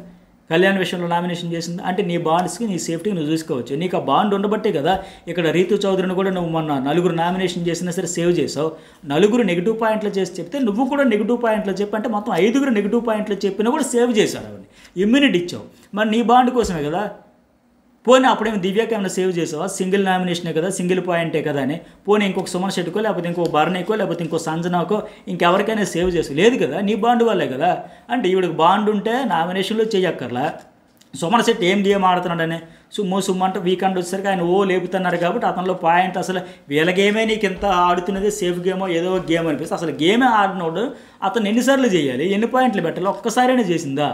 కళ్యాణ్ విషయంలో నామినేషన్ చేసిందా? అంటే నీ బాండ్స్కి నీ సేఫ్టీకి నువ్వు చూసుకోవచ్చు. నీకు ఆ బాండ్ ఉండబట్టే కదా ఇక్కడ రీతు చౌదరిని కూడా నువ్వు మొన్న 4 నామినేషన్ చేసినా సరే సేవ్ చేసావు. 4 నెగిటివ్ పాయింట్లు చేసి చెప్తే నువ్వు కూడా నెగిటివ్ పాయింట్లు చెప్పి అంటే మొత్తం 5 నెగిటివ్ పాయింట్లు చెప్పినా కూడా సేవ్ చేశారు. అవన్నీ ఇమ్యూనిటీ ఇచ్చావు. మరి నీ బాండ్ కోసమే కదా. పోనీ అప్పుడేమో దివ్యాకి ఏమైనా సేవ్ చేసావా? సింగిల్ నామినేషనే కదా, సింగిల్ పాయింటే కదా అని. పోనీ ఇంకొక సుమన్ శెట్టికో లేకపోతే ఇంకో భరణికో లేకపోతే ఇంకో సంజనాకో ఇంకెవరికైనా సేవ్ చేసావు లేదు కదా. నీ బాండ్ వల్లే కదా. అంటే ఈవిడికి బాండ్ ఉంటే నామినేషన్లో చేయక్కర్లా. సుమన్ శెట్టి ఏం గేమ్ ఆడుతున్నాడని సుమ్మ అంటే వీకెండ్ వచ్చేసరికి ఆయన లేపుతున్నారు కాబట్టి అతనిలో పాయింట్ అసలు వీళ్ళ గేమే నీకు ఎంత ఆడుతున్నది సేఫ్ గేమో ఏదో గేమ్ అనిపిస్తుంది. అసలు గేమే ఆడినోడు అతను ఎన్నిసార్లు చేయాలి, ఎన్ని పాయింట్లు పెట్టాలి? ఒక్కసారైనా చేసిందా?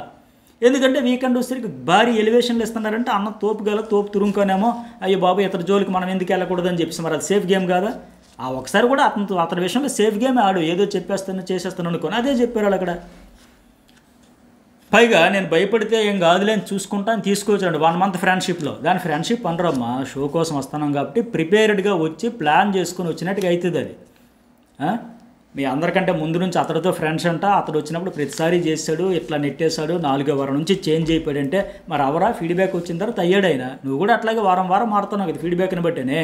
ఎందుకంటే వీకెండ్ వచ్చేసరికి భారీ ఎలివేషన్లు ఇస్తున్నారంటే అన్న తోపు తురుముకోనేమో అయ్యో బాబు ఇతర జోలికి మనం ఎందుకు వెళ్ళకూడదని చెప్పేసి మరి అది సేఫ్ గేమ్ కాదా? ఆ ఒకసారి కూడా అతని విషయంలో సేఫ్ గేమ్ ఆడు, ఏదో చేసేస్తాను అనుకోని అదే చెప్పారు వాళ్ళు అక్కడ. పైగా నేను భయపడితే ఏం కాదులే అని చూసుకుంటాను తీసుకొచ్చాడు 1 మంత్ ఫ్రెండ్షిప్లో. దాని ఫ్రెండ్షిప్ అనరమ్మా, షో కోసం వస్తున్నాం కాబట్టి ప్రిపేర్డ్గా వచ్చి ప్లాన్ చేసుకుని వచ్చినట్టుగా అవుతుంది అది. మీ అందరికంటే ముందు నుంచి అతడితో ఫ్రెండ్స్ అంట, అతడు వచ్చినప్పుడు ప్రతిసారి చేశాడు, ఇట్లా నెట్టేశాడు, 4వ వారం నుంచి చేంజ్ అయిపోయాడంటే మరి అవరా ఫీడ్బ్యాక్ వచ్చిన తర్వాత అయ్యాడు ఆయన. నువ్వు కూడా అట్లాగే వారం మారుతున్నావు కదా ఫీడ్బ్యాక్ని బట్టేనే.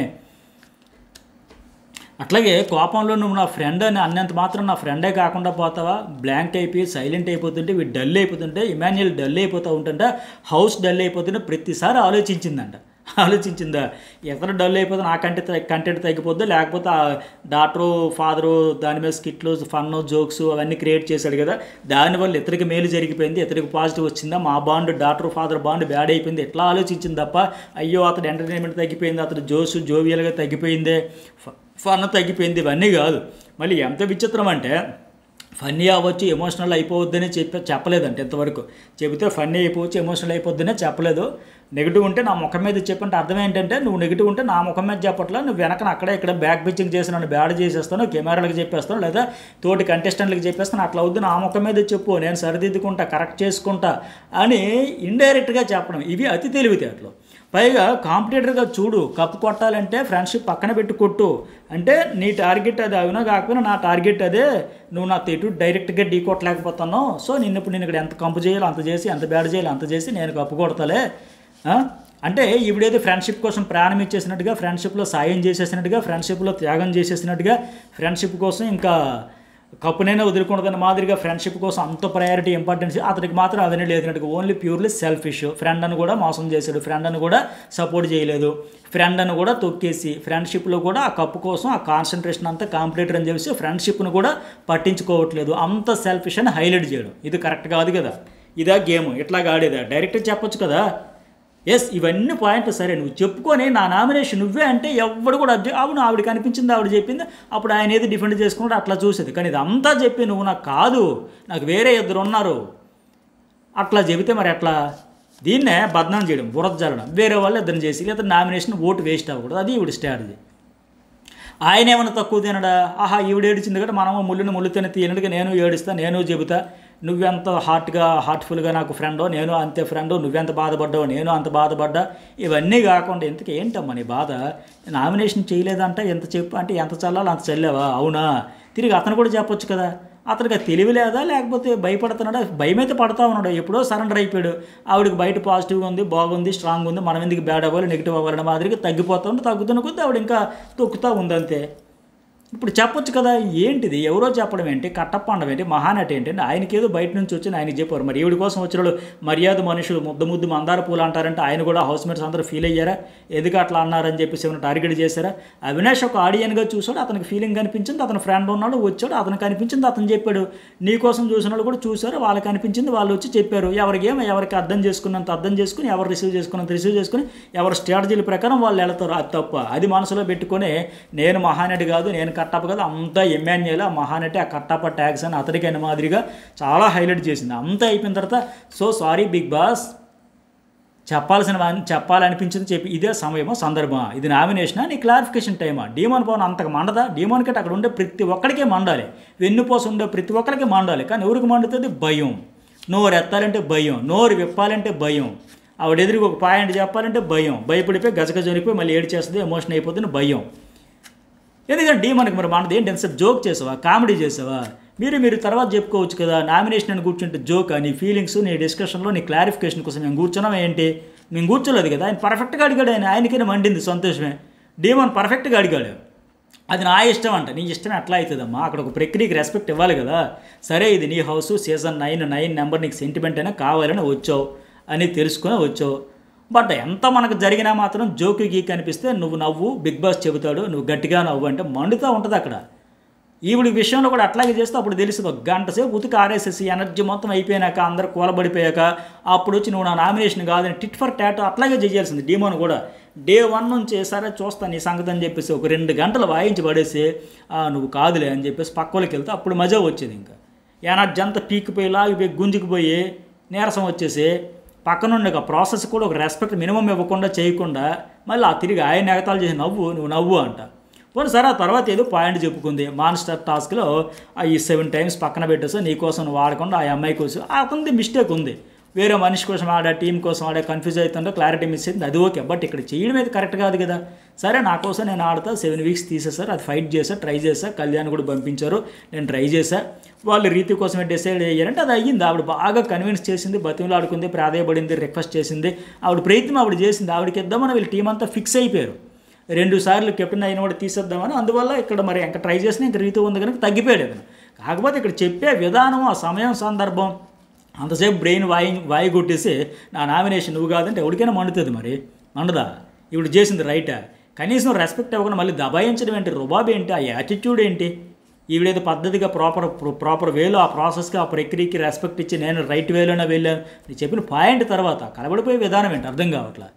అట్లాగే కోపంలో నువ్వు నా ఫ్రెండ్ అని అన్నంత మాత్రం నా ఫ్రెండే కాకుండా పోతావా? బ్లాంక్ అయిపోయి సైలెంట్ అయిపోతుంటే వీడు డల్ అయిపోతుంటే ఇమాన్యుయల్ డల్ అయిపోతూ ఉంటుంటే హౌస్ డల్ అయిపోతుంటే ప్రతిసారి ఆలోచించిందా ఎక్కడ డల్ అయిపోతే నా కంటెంట్ తగ్గిపోద్దా, లేకపోతే ఆ డాక్టరు ఫాదరు దాని మీద స్కిట్లు ఫన్ జోక్స్ అవన్నీ క్రియేట్ చేశాడు కదా, దానివల్ల ఇతరికి మేలు జరిగిపోయింది, ఇతరికి పాజిటివ్ వచ్చిందా, మా bond doctor father bond bad అయిపోయింది ఎట్లా ఆలోచించింది తప్ప అయ్యో అతడు ఎంటర్టైన్మెంట్ తగ్గిపోయింది, అతడు జోవియల్గా తగ్గిపోయింది, ఫన్ తగ్గిపోయింది, ఇవన్నీ కాదు. మళ్ళీ ఎంత విచిత్రం అంటే ఫన్నీ అవ్వచ్చు ఎమోషనల్ అయిపోవద్దని చెప్పలేదంటే ఇంతవరకు. చెబితే ఫన్నీ అయిపోవచ్చు ఎమోషనల్ అయిపోద్దనే చెప్పలేదు. నెగిటివ్ ఉంటే నా ముఖం మీద చెప్పంటే అర్థం ఏంటంటే నువ్వు నెగిటివ్ ఉంటే నా ముఖం మీద చెప్పట్లా, నువ్వు వెనకన అక్కడ ఇక్కడ బ్యాక్ పిచ్చింగ్ చేసి నన్ను బ్యాడ్ చేసేస్తాను, కెమెరాలకు చెప్పేస్తాను లేదా తోటి కంటెస్టెంట్లకు చెప్పేస్తాను, అట్లా వద్దు నా ముఖం మీద చెప్పు, నేను సరిదిద్దుకుంటా కరెక్ట్ చేసుకుంటా అని ఇండైరెక్ట్గా చెప్పడం. ఇవి అతి తెలివితేటలు. పైగా కాంపిటేటర్గా చూడు, కప్పు కొట్టాలంటే ఫ్రెండ్షిప్ పక్కన పెట్టి కొట్టు అంటే నీ టార్గెట్ అది అవునా కాకపోయినా నా టార్గెట్ అదే, నువ్వు నా తెటు డైరెక్ట్గా ఢీ కొట్టలేకపోతున్నావు, సో ఇప్పుడు నేను ఇక్కడ ఎంత కంపు చేయాలో అంత చేసి ఎంత బ్యాడ్ చేయాలో అంత చేసి నేను కప్పు కొడతాలే అంటే ఈవిడేదో ఫ్రెండ్షిప్ కోసం ప్రాణం ఇచ్చేసినట్టుగా, ఫ్రెండ్షిప్లో సాయం చేసేసినట్టుగా, ఫ్రెండ్షిప్లో త్యాగం చేసేసినట్టుగా, ఫ్రెండ్షిప్ కోసం ఇంకా కప్పునైనా వదులుకుంటుందని మాదిరిగా ఫ్రెండ్షిప్ కోసం అంత ప్రయారిటీ ఇంపార్టెన్స్ అతనికి మాత్రం అవన్నీ లేదన్నట్టుగా ఓన్లీ ప్యూర్లీ సెల్ఫిష్. ఫ్రెండ్ అని కూడా మోసం చేశాడు, ఫ్రెండ్ అని కూడా సపోర్ట్ చేయలేదు, ఫ్రెండ్ అని కూడా తొక్కేసి ఫ్రెండ్షిప్లో కూడా ఆ కప్పు కోసం ఆ కాన్సన్ట్రేషన్ అంతా కాంపిటేటర్ అని చెప్పేసి ఫ్రెండ్షిప్ను కూడా పట్టించుకోవట్లేదు, అంత సెల్ఫిష్ అని హైలైట్ చేయడం ఇది కరెక్ట్ కాదు కదా. ఇదా గేమ్ ఇట్లాగా ఆడేదా? డైరెక్ట్గా చెప్పొచ్చు కదా. ఎస్ ఇవన్నీ పాయింట్లు సరే నువ్వు చెప్పుకొని నా నామినేషన్ నువ్వే అంటే ఎవడు కూడా అవును ఆవిడకి అనిపించింది ఆవిడ చెప్పింది అప్పుడు ఆయన ఏది డిఫెండ్ చేసుకుంటే అట్లా చూసేది. కానీ ఇదంతా చెప్పి నువ్వు నాకు కాదు నాకు వేరే 2 ఉన్నారు అట్లా చెబితే మరి ఎట్లా? దీన్నే బదనాం చేయడం, బురద జరగడం, వేరే వాళ్ళు 2 చేసి లేదా నామినేషన్ ఓటు వేస్ట్ అవ్వకూడదు, అది ఈవిడ స్ట్రాటజీ. ఆయన ఏమైనా తక్కువ తినడా? ఆహా ఈవిడ ఏడిచింది కదా మనము ముళ్ళుని తీయనట్టుగా నేను ఏడుస్తా, నేను చెబుతా, నువ్వెంత హార్ట్ఫుల్గా నాకు ఫ్రెండో నేను అంతే ఫ్రెండో, నువ్వెంత బాధపడ్డావో నేను అంత బాధపడ్డా, ఇవన్నీ కాకుండా ఎందుకు ఏంటమ్మా నీ బాధ? నామినేషన్ చేయలేదంట ఎంత చెప్పు అంటే ఎంత చల్లాలో అంత చల్లావా? అవునా? తిరిగి అతను కూడా చెప్పొచ్చు కదా. అతనికి తెలివి లేదా లేకపోతే భయపడుతున్నాడా? భయమైతే పడతా ఉన్నాడు, ఎప్పుడో సరెండర్ అయిపోయాడు. ఆవిడకి బయట పాజిటివ్గా ఉంది, బాగుంది, స్ట్రాంగ్ ఉంది, మనం ఎందుకు బ్యాడ్ అవ్వాలి నెగిటివ్ అవ్వాలనే మాదిరిగా తగ్గుతున్న కొద్దీ ఆవిడ ఇంకా తొక్కుతూ ఉంది అంతే. ఇప్పుడు చెప్పొచ్చు కదా, ఏంటిది ఎవరో చెప్పడం ఏంటి, కట్టప్ప అనడం ఏంటి, మహానటి ఏంటంటే ఆయనకేదో బయట నుంచి వచ్చి ఆయనకి చెప్పారు. మరి ఈవిడి కోసం వచ్చిన వాళ్ళు మర్యాద మనుషులు ముద్దు మందార పూలు అంటారంటే ఆయన కూడా హౌస్ మేట్స్ అందరూ ఫీల్ అయ్యారా, ఎందుకు అట్లా అన్నారని చెప్పేసి ఏమైనా టార్గెట్ చేశారా? అవినాష్ ఒక ఆడియన్గా చూసాడు, అతనికి ఫీలింగ్ అనిపించింది, అతని ఫ్రెండ్ ఉన్నాడు వచ్చాడు, అతనికి అనిపించింది అతను చెప్పాడు, నీ కోసం చూసిన వాళ్ళు కూడా చూశారు, వాళ్ళకి అనిపించింది వాళ్ళు వచ్చి చెప్పారు. ఎవరికి అర్థం చేసుకున్నంత అర్థం చేసుకుని, ఎవరు రిసీవ్ చేసుకుని ఎవరి స్ట్రాటజీల ప్రకారం వాళ్ళు వెళతారు. అది తప్ప. అది మనసులో పెట్టుకొని నేను మహానటి కాదు, నేను కట్టప్ప కాదు, అంతా ఎమ్మాన్యుయల్ ఆ మహానటి ఆ కట్టప్ప ట్యాగ్స్ అని అతడికైన మాదిరిగా చాలా హైలైట్ చేసింది. అంతా అయిపోయిన తర్వాత సో సారీ బిగ్ బాస్, చెప్పాలనిపించింది చెప్పి, ఇదే సమయమో సందర్భమా, ఇది నామినేషనా, నీ క్లారిఫికేషన్ టైమా? డీమోన్ పవన్ అంతకు మండదా? డీమోన్ కట్ అక్కడ ఉండే ప్రతి ఒక్కడికే మండాలి, వెన్నుపోస ఉండే ప్రతి ఒక్కరికి మండాలి. కానీ ఎవరికి మండుతుంది? భయం. నోరు ఎత్తాలంటే భయం, నోరు విప్పాలంటే భయం, ఆవిడ ఎదురుగా ఒక పాయింట్ చెప్పాలంటే భయం, భయపడిపోయి గజగజనిపోయి మళ్ళీ ఏడు చేస్తుంది, ఎమోషన్ అయిపోతుంది, భయం. ఎందుకంటే డీమోన్కి మరి మనది ఏంటి, ఎంతసేపు జోక్ చేసావా, కామెడీ చేసావా? మీరు తర్వాత చెప్పుకోవచ్చు కదా, నామినేషన్ అని కూర్చుంటే జోక్, నీ ఫీలింగ్స్, నీ డిస్కషన్లో నీ క్లారిఫికేషన్ కోసం మేము కూర్చున్నాం ఏంటి? మేము కూర్చోలేదు కదా, ఆయన పర్ఫెక్ట్గా అడిగాడు, ఆయనకైనా మండింది, సంతోషమే. డీమోన్ పర్ఫెక్ట్గా అడిగాడు, అది నా ఇష్టం అంట. నీ ఇష్టం ఎట్లా అవుతుందమ్మా, అక్కడ ఒక ప్రక్రియకి రెస్పెక్ట్ ఇవ్వాలి కదా. సరే ఇది నీ హౌస్, సీజన్ 9 నెంబర్, నీకు సెంటిమెంట్ అయినా కావాలని వచ్చావు అని తెలుసుకొని వచ్చావు. బట్ ఎంత మనకు జరిగినా మాత్రం జోకి గీక్ అనిపిస్తే నువ్వు నవ్వు, బిగ్ బాస్ చెబుతాడు, నువ్వు గట్టిగా నవ్వు అంటే మండుతూ ఉంటుంది అక్కడ. ఈవిడి విషయంలో కూడా అట్లాగే చేస్తే అప్పుడు తెలుస్తుంది. ఒక గంట సేపు ఉతికి ఆరేసేసి ఎనర్జీ మొత్తం అయిపోయాక, అందరు కూలబడిపోయాక అప్పుడు వచ్చి నువ్వు నా నామినేషన్ కాదని టిట్ ఫర్ టాటో అట్లాగే చేయాల్సింది. డీమోన్ కూడా డే 1 నుంచి సరే చూస్తాను నీ సంగతి అని చెప్పేసి ఒక 2 గంటలు వాయించి పడేసి నువ్వు కాదులే అని చెప్పేసి పక్కలకి వెళ్తే అప్పుడు మజా వచ్చేది. ఇంకా ఎనర్జీ అంతా పీకిపోయి లాగిపోయి గుంజుకుపోయి నీరసం వచ్చేసి పక్కనుండి ఒక ప్రాసెస్ కూడా ఒక రెస్పెక్ట్ మినిమం ఇవ్వకుండా చేయకుండా మళ్ళీ ఆ తిరిగి ఆయన ఎగతాలు చేసి నువ్వు నవ్వు అంట. పోనీ సరే ఆ తర్వాత ఏదో పాయింట్ చెప్పుకుంది. మాన్స్టర్ టాస్క్లో ఈ 7 టైమ్స్ పక్కన పెట్టేసి నీకోసం నువ్వు ఆడకుండా ఆ అమ్మాయి కోసం అతనిది మిస్టేక్ ఉంది, వేరే మనిషి కోసం ఆడా, టీం కోసం ఆడా, కన్ఫ్యూజ్ అవుతుందో క్లారిటీ మిస్ అయింది, అది ఓకే. బట్ ఇక్కడ చేయడం అయితే కరెక్ట్ కాదు కదా. సరే నా కోసం నేను ఆడతా, 7 వీక్స్ తీసేసారు, అది ఫైట్ చేశా, ట్రై చేశా, కళ్యాణ్ కూడా పంపించారు, నేను ట్రై చేశా, వాళ్ళు రీతి కోసమే డిసైడ్ అయ్యారంటే అది అయ్యింది. ఆవిడ బాగా కన్విన్స్ చేసింది, బతిమలు ఆడుకుంది, ప్రాధాయపడింది, రిక్వెస్ట్ చేసింది, ఆవిడ ప్రయత్నం ఆవిడ చేసింది, ఆవిడకి ఇద్దామని వీళ్ళు టీం అంతా ఫిక్స్ అయిపోయారు. 2 సార్లు కెప్టెన్ అయిన కూడా తీసేద్దామని, అందువల్ల ఇక్కడ మరి ఇంకా ట్రై చేసినా ఇంకా రీతి ఉంది కనుక తగ్గిపోయాడు. కాకపోతే ఇక్కడ చెప్పే విధానం, ఆ సమయం, సందర్భం, అంతసేపు బ్రెయిన్ వాయి కొట్టేసి నా నామినేషన్ నువ్వు కాదంటే ఎవరికైనా మండుతుంది. మరి మండదా? ఇప్పుడు చేసింది రైటా? కనీసం రెస్పెక్ట్ ఇవ్వకుండా మళ్ళీ దబాయించడం ఏంటి, రుబాబ్ ఏంటి, ఆ యాటిట్యూడ్ ఏంటి? ఈవిడేదో పద్ధతిగా ప్రాపర్ వేలో ఆ ప్రాసెస్కి, ఆ ప్రక్రియకి రెస్పెక్ట్ ఇచ్చి నేను రైట్ వేలోనే వెళ్ళాను నేను చెప్పిన పాయింట్ తర్వాత కలబడిపోయే విధానం ఏంటి అర్థం కావట్లా.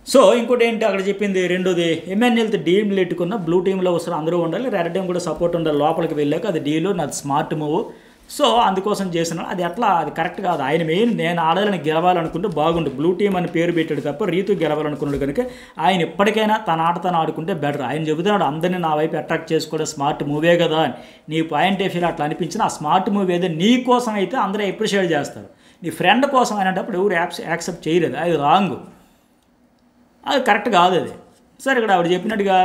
సో ఇంకోటి ఏంటి అక్కడ చెప్పింది, రెండోది ఎమ్మెన్యేల్తో డీల్ పెట్టుకున్న బ్లూ టీంలో వస్తారు అందరూ ఉండాలి, రెడ్ టీం కూడా సపోర్ట్ ఉండాలి, లోపలికి వెళ్ళాక అది డీలు, నాది స్మార్ట్ మూవ్. సో అందుకోసం చేసిన అది ఎట్లా, అది కరెక్ట్ కాదు. ఆయన మెయిన్ నేను ఆడాలని గెలవాలనుకుంటే బాగుండు, బ్లూ టీం అని పేరు పెట్టాడు తప్ప రీతు గెలవాలనుకున్నాడు కనుక ఆయన ఎప్పటికైనా తన ఆట తను ఆడుకుంటే బెటర్. ఆయన చెబుతున్నాడు అందరినీ నా వైపు అట్రాక్ట్ చేసుకోవడం స్మార్ట్ మూవే కదా అని. నీ పాయింట్ ఆఫ్ వ్యూ అట్లా అనిపించిన ఆ స్మార్ట్ మూవీ ఏదో నీ కోసం అయితే అందరూ అప్రిషియేట్ చేస్తారు, నీ ఫ్రెండ్ కోసం అనేటప్పుడు ఎవరు యాక్సెప్ట్ చేయలేదు, అది రాంగ్, అది కరెక్ట్ కాదు అది. సరే ఇక్కడ ఆవిడ చెప్పినట్టుగా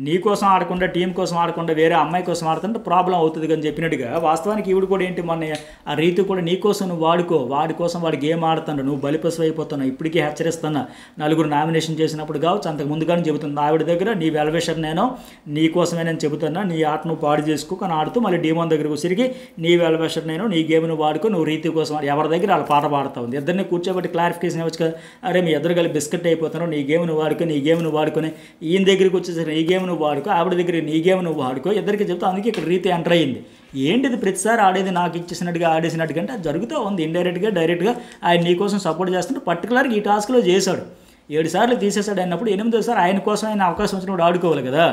నీ కోసం ఆడకుండా, టీం కోసం ఆడకుండా వేరే అమ్మాయి కోసం ఆడుతుంటే ప్రాబ్లం అవుతుంది అని చెప్పినట్టుగా వాస్తవానికి ఈవిడ కూడా ఏంటి, మన ఆ రీతి కూడా నీ కోసం నువ్వు వాడుకో, వాడి కోసం వాడు గేమ్ ఆడుతున్నాడు, నువ్వు బలిపశువు అయిపోతున్నావు, ఇప్పటికీ హెచ్చరిస్తున్నా. 4 నామినేషన్ చేసినప్పుడు కావచ్చు, అంతకు ముందుగానే చెబుతుంది ఆవిడ దగ్గర, నీ వెల్విషర్ నేను, నీ కోసమే నేను చెబుతున్నా, నీ ఆట నువ్వు పాడు చేసుకో అని ఆడుతూ మళ్ళీ డీమోన్ దగ్గరకు వచ్చరికి నీ వెల్విషర్ నేను, నీ గేమ్ నువ్వు వాడుకో, నువ్వు రీతి కోసం ఎవరి దగ్గర వాళ్ళ పాట పాడుతూ ఉంది. ఇద్దరిని కూర్చోబెట్టి క్లారిఫికేషన్ ఇవ్వచ్చు కదా, అరే మీ ఇద్దరు కలిసి బిస్కెట్ అయిపోతున్నావు, నీ గేమ్ నువ్వు వాడుకో, నీ గేమ్ నువ్వు వాడుకొని, ఈయన దగ్గరికి వచ్చేసరికి నీ గేమ్ నువ్వు వాడుకో, ఆవిడ దగ్గర నీ గేమ్ నువ్వు వాడుకో, ఇద్దరికి చెప్తా. అందుకే ఇక్కడ రీతి ఎంటర్ అయ్యింది. ఏంటిది ప్రతిసారి ఆడేది నాకు ఇచ్చేసినట్టుగా ఆడేసినట్టుగా అంటే అది జరుగుతూ ఉంది. ఇండైరెక్ట్గా డైరెక్ట్గా ఆయన నీకోసం సపోర్ట్ చేస్తుంటే పర్టికులర్గా ఈ టాస్క్లో చేశాడు. 7 సార్లు తీసేశాడు అన్నప్పుడు 8వ సారి ఆయన కోసం ఆయన అవకాశం వచ్చినప్పుడు ఆడుకోవాలి కదా.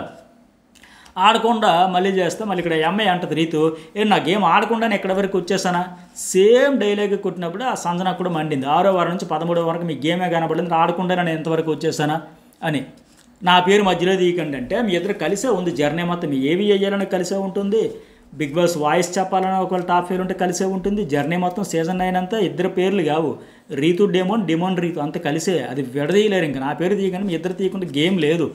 ఆడకుండా మళ్ళీ చేస్తే మళ్ళీ ఇక్కడ అమ్మాయి అంటది రీతు, నా గేమ్ ఆడకుండానే ఎక్కడి వరకు వచ్చేసానా? సేమ్ డైలాగ్ కొట్టినప్పుడు ఆ సంజన కూడా మండింది. 6వ వారం నుంచి 13వ వరకు మీ గేమే కనబడింది, ఆడకుండా నేను ఎంతవరకు వచ్చేసానా అని. నా పేరు మధ్యలో తీయకండి అంటే మీ ఇద్దరు కలిసే ఉంది జర్నీ మొత్తం, మీ ఏవి వేయాలని కలిసే ఉంటుంది, బిగ్ బాస్ వాయిస్ చెప్పాలని ఒకవేళ టాప్ ఫేర్ ఉంటే కలిసే ఉంటుంది. జర్నీ మొత్తం సీజన్ 9 అంతా ఇద్దరు పేర్లు కావు, రీతు డిమోన్ రీతు అంతా కలిసే, అది విడదీయలేరు. ఇంకా నా పేరు తీయగానే మీ ఇద్దరు తీయకుండా గేమ్ లేదు,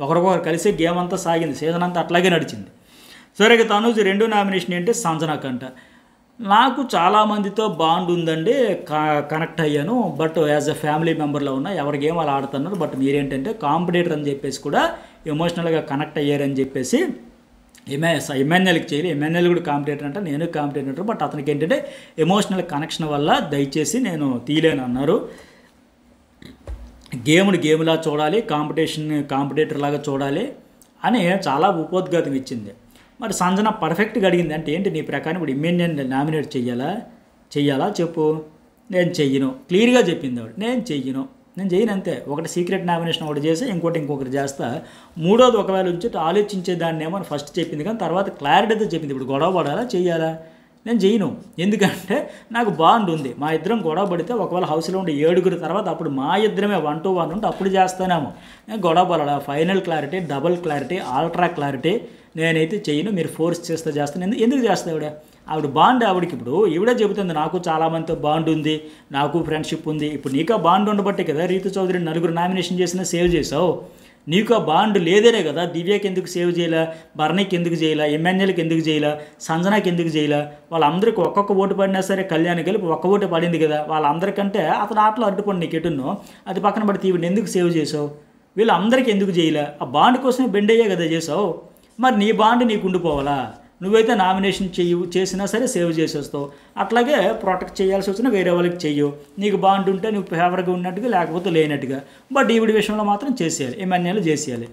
ఒకరికొకరు కలిసే గేమ్ అంతా సాగింది, సీజన్ అంతా అట్లాగే నడిచింది. సరే ఇక తనూజ్ 2వ నామినేషన్ ఏంటి, సంజనాకంట. నాకు చాలామందితో బాండ్ ఉందండి, కనెక్ట్ అయ్యాను, బట్ యాజ్ అ ఫ్యామిలీ మెంబర్లో ఉన్న ఎవరి గేమ్ వాళ్ళు ఆడుతున్నారు, బట్ మీరేంటంటే కాంపిటేటర్ అని చెప్పేసి కూడా ఎమోషనల్గా కనెక్ట్ అయ్యారని చెప్పేసి ఎమ్మెన్యేల్కి చేయాలి. ఎమ్మెన్యేల్ కూడా కాంపిటేటర్ అంటే, నేను కాంపిటేటర్, బట్ అతనికి ఏంటంటే ఎమోషనల్ కనెక్షన్ వల్ల దయచేసి నేను తీయలేను అన్నారు. గేమ్లా చూడాలి, కాంపిటేటర్ లాగా చూడాలి అని చాలా ఉపోద్ఘాతం ఇచ్చింది. మరి సంజన పర్ఫెక్ట్గా అడిగింది అంటే ఏంటి నీ ప్రకారం ఇప్పుడు ఇమ్మెన్యేల్ నామినేట్ చెయ్యాలా చెప్పు. నేను చెయ్యను, క్లియర్గా చెప్పింది ఆవిడ. నేను చెయ్యను అంతే. ఒకటి సీక్రెట్ నామినేషన్ ఒకటి చేసి ఇంకొకటి చేస్తా. మూడోది ఒకవేళ ఉంచి ఆలోచించేదాన్ని ఏమో ఫస్ట్ చెప్పింది, కానీ తర్వాత క్లారిటీతో చెప్పింది. ఇప్పుడు గొడవ పడాలా చెయ్యాలా? నేను చెయ్యను. ఎందుకంటే నాకు బాండ్ ఉంది. మా ఇద్దరం గొడవ పడితే ఒకవేళ హౌస్లో ఉండే 7 తర్వాత అప్పుడు మా ఇద్దరమే 1 to 1 ఉంటే అప్పుడు చేస్తానేమో. నేను గొడవ పడాలా, final clarity, double clarity, ultra clarity నేనైతే చెయ్యను. మీరు ఫోర్స్ చేస్తాను. ఎందుకు చేస్తా ఆవిడ బాండ్ ఆవిడకి ఇప్పుడు ఈవిడే చెబుతుంది, నాకు చాలామందితో బాండ్ ఉంది, నాకు ఫ్రెండ్షిప్ ఉంది. ఇప్పుడు నీకు ఆ బాండ్ ఉండబట్టే కదా రీతు చౌదరి 4 నామినేషన్ చేసినా సేవ్ చేసావు. నీకు ఆ బాండ్ లేదేనే కదా. దివ్యకి ఎందుకు సేవ్ చేయాలా, భరణికి ఎందుకు చేయాలా, ఎమ్మెన్యేలకి ఎందుకు చేయాలా, సంజనాకి ఎందుకు చేయాలా? వాళ్ళందరికీ ఒక్కొక్క ఓటు పడినా సరే కళ్యాణ్ కలిపి ఒక్క ఓటు పడింది కదా. వాళ్ళందరికంటే అతను ఆటలో అడ్డుపడి నీకు ఎటున్నో అది పక్కన పడితే ఈవిడ ఎందుకు సేవ్ చేసావు? వీళ్ళందరికీ ఎందుకు చేయాలా? ఆ బాండ్ కోసమే బెండ్ అయ్యే కదా చేసావు. మరి నీ బాండ్ నీకు ఉండిపోవాలా? నువ్వైతే నామినేషన్ చేసినా సరే సేవ్ చేసేస్తావు. అట్లాగే ప్రొటెక్ట్ చేయాల్సి వచ్చినా వేరే వాళ్ళకి చెయ్యు. నీకు బాండ్ ఉంటే నువ్వు ఫేవర్గా ఉన్నట్టుగా, లేకపోతే లేనట్టుగా. బట్ ఈవిడ విషయంలో మాత్రం చేసేయాలి, ఎమ్మెన్యేలు చేసేయాలి.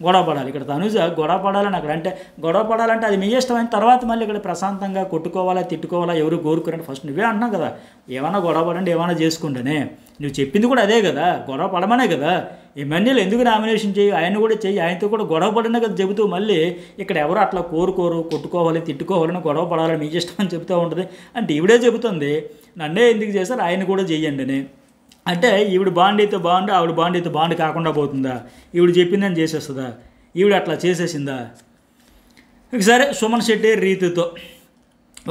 గొడవ పడాలి. ఇక్కడ తనుజ గొడవ పడాలని అక్కడ అంటే గొడవ పడాలంటే అది మీ ఇష్టమైన తర్వాత మళ్ళీ ఇక్కడ ప్రశాంతంగా కొట్టుకోవాలా, తిట్టుకోవాలా, ఎవరు కోరుకురంటే ఫస్ట్ నువ్వే అంటున్నావు కదా, ఏమైనా గొడవ పడండి, ఏమైనా చేసుకుంటేనే. నువ్వు చెప్పింది కూడా అదే కదా, గొడవ పడమనే కదా. ఎమ్మెన్యేలు ఎందుకు నామినేషన్ చేయి, ఆయన కూడా చెయ్యి, ఆయనతో కూడా గొడవ పడినా కదా చెబుతూ మళ్ళీ ఇక్కడ ఎవరు అట్లా కోరుకోరు, కొట్టుకోవాలి, తిట్టుకోవాలని, గొడవ పడాలని మీ ఇష్టం అని చెబుతూ ఉంటుంది. అంటే ఈవిడే చెబుతుంది నన్నే ఎందుకు చేశారు, ఆయన కూడా చెయ్యండి అని. అంటే ఈవిడ బాండ్ అయితే బాండ్, ఆవిడ బాండ్ అయితే బాండ్ కాకుండా పోతుందా? ఈవిడ చెప్పిందని చేసేస్తుందా? ఈవిడ అట్లా చేసేసిందా? సరే, సుమన్ శెట్టి రీతుతో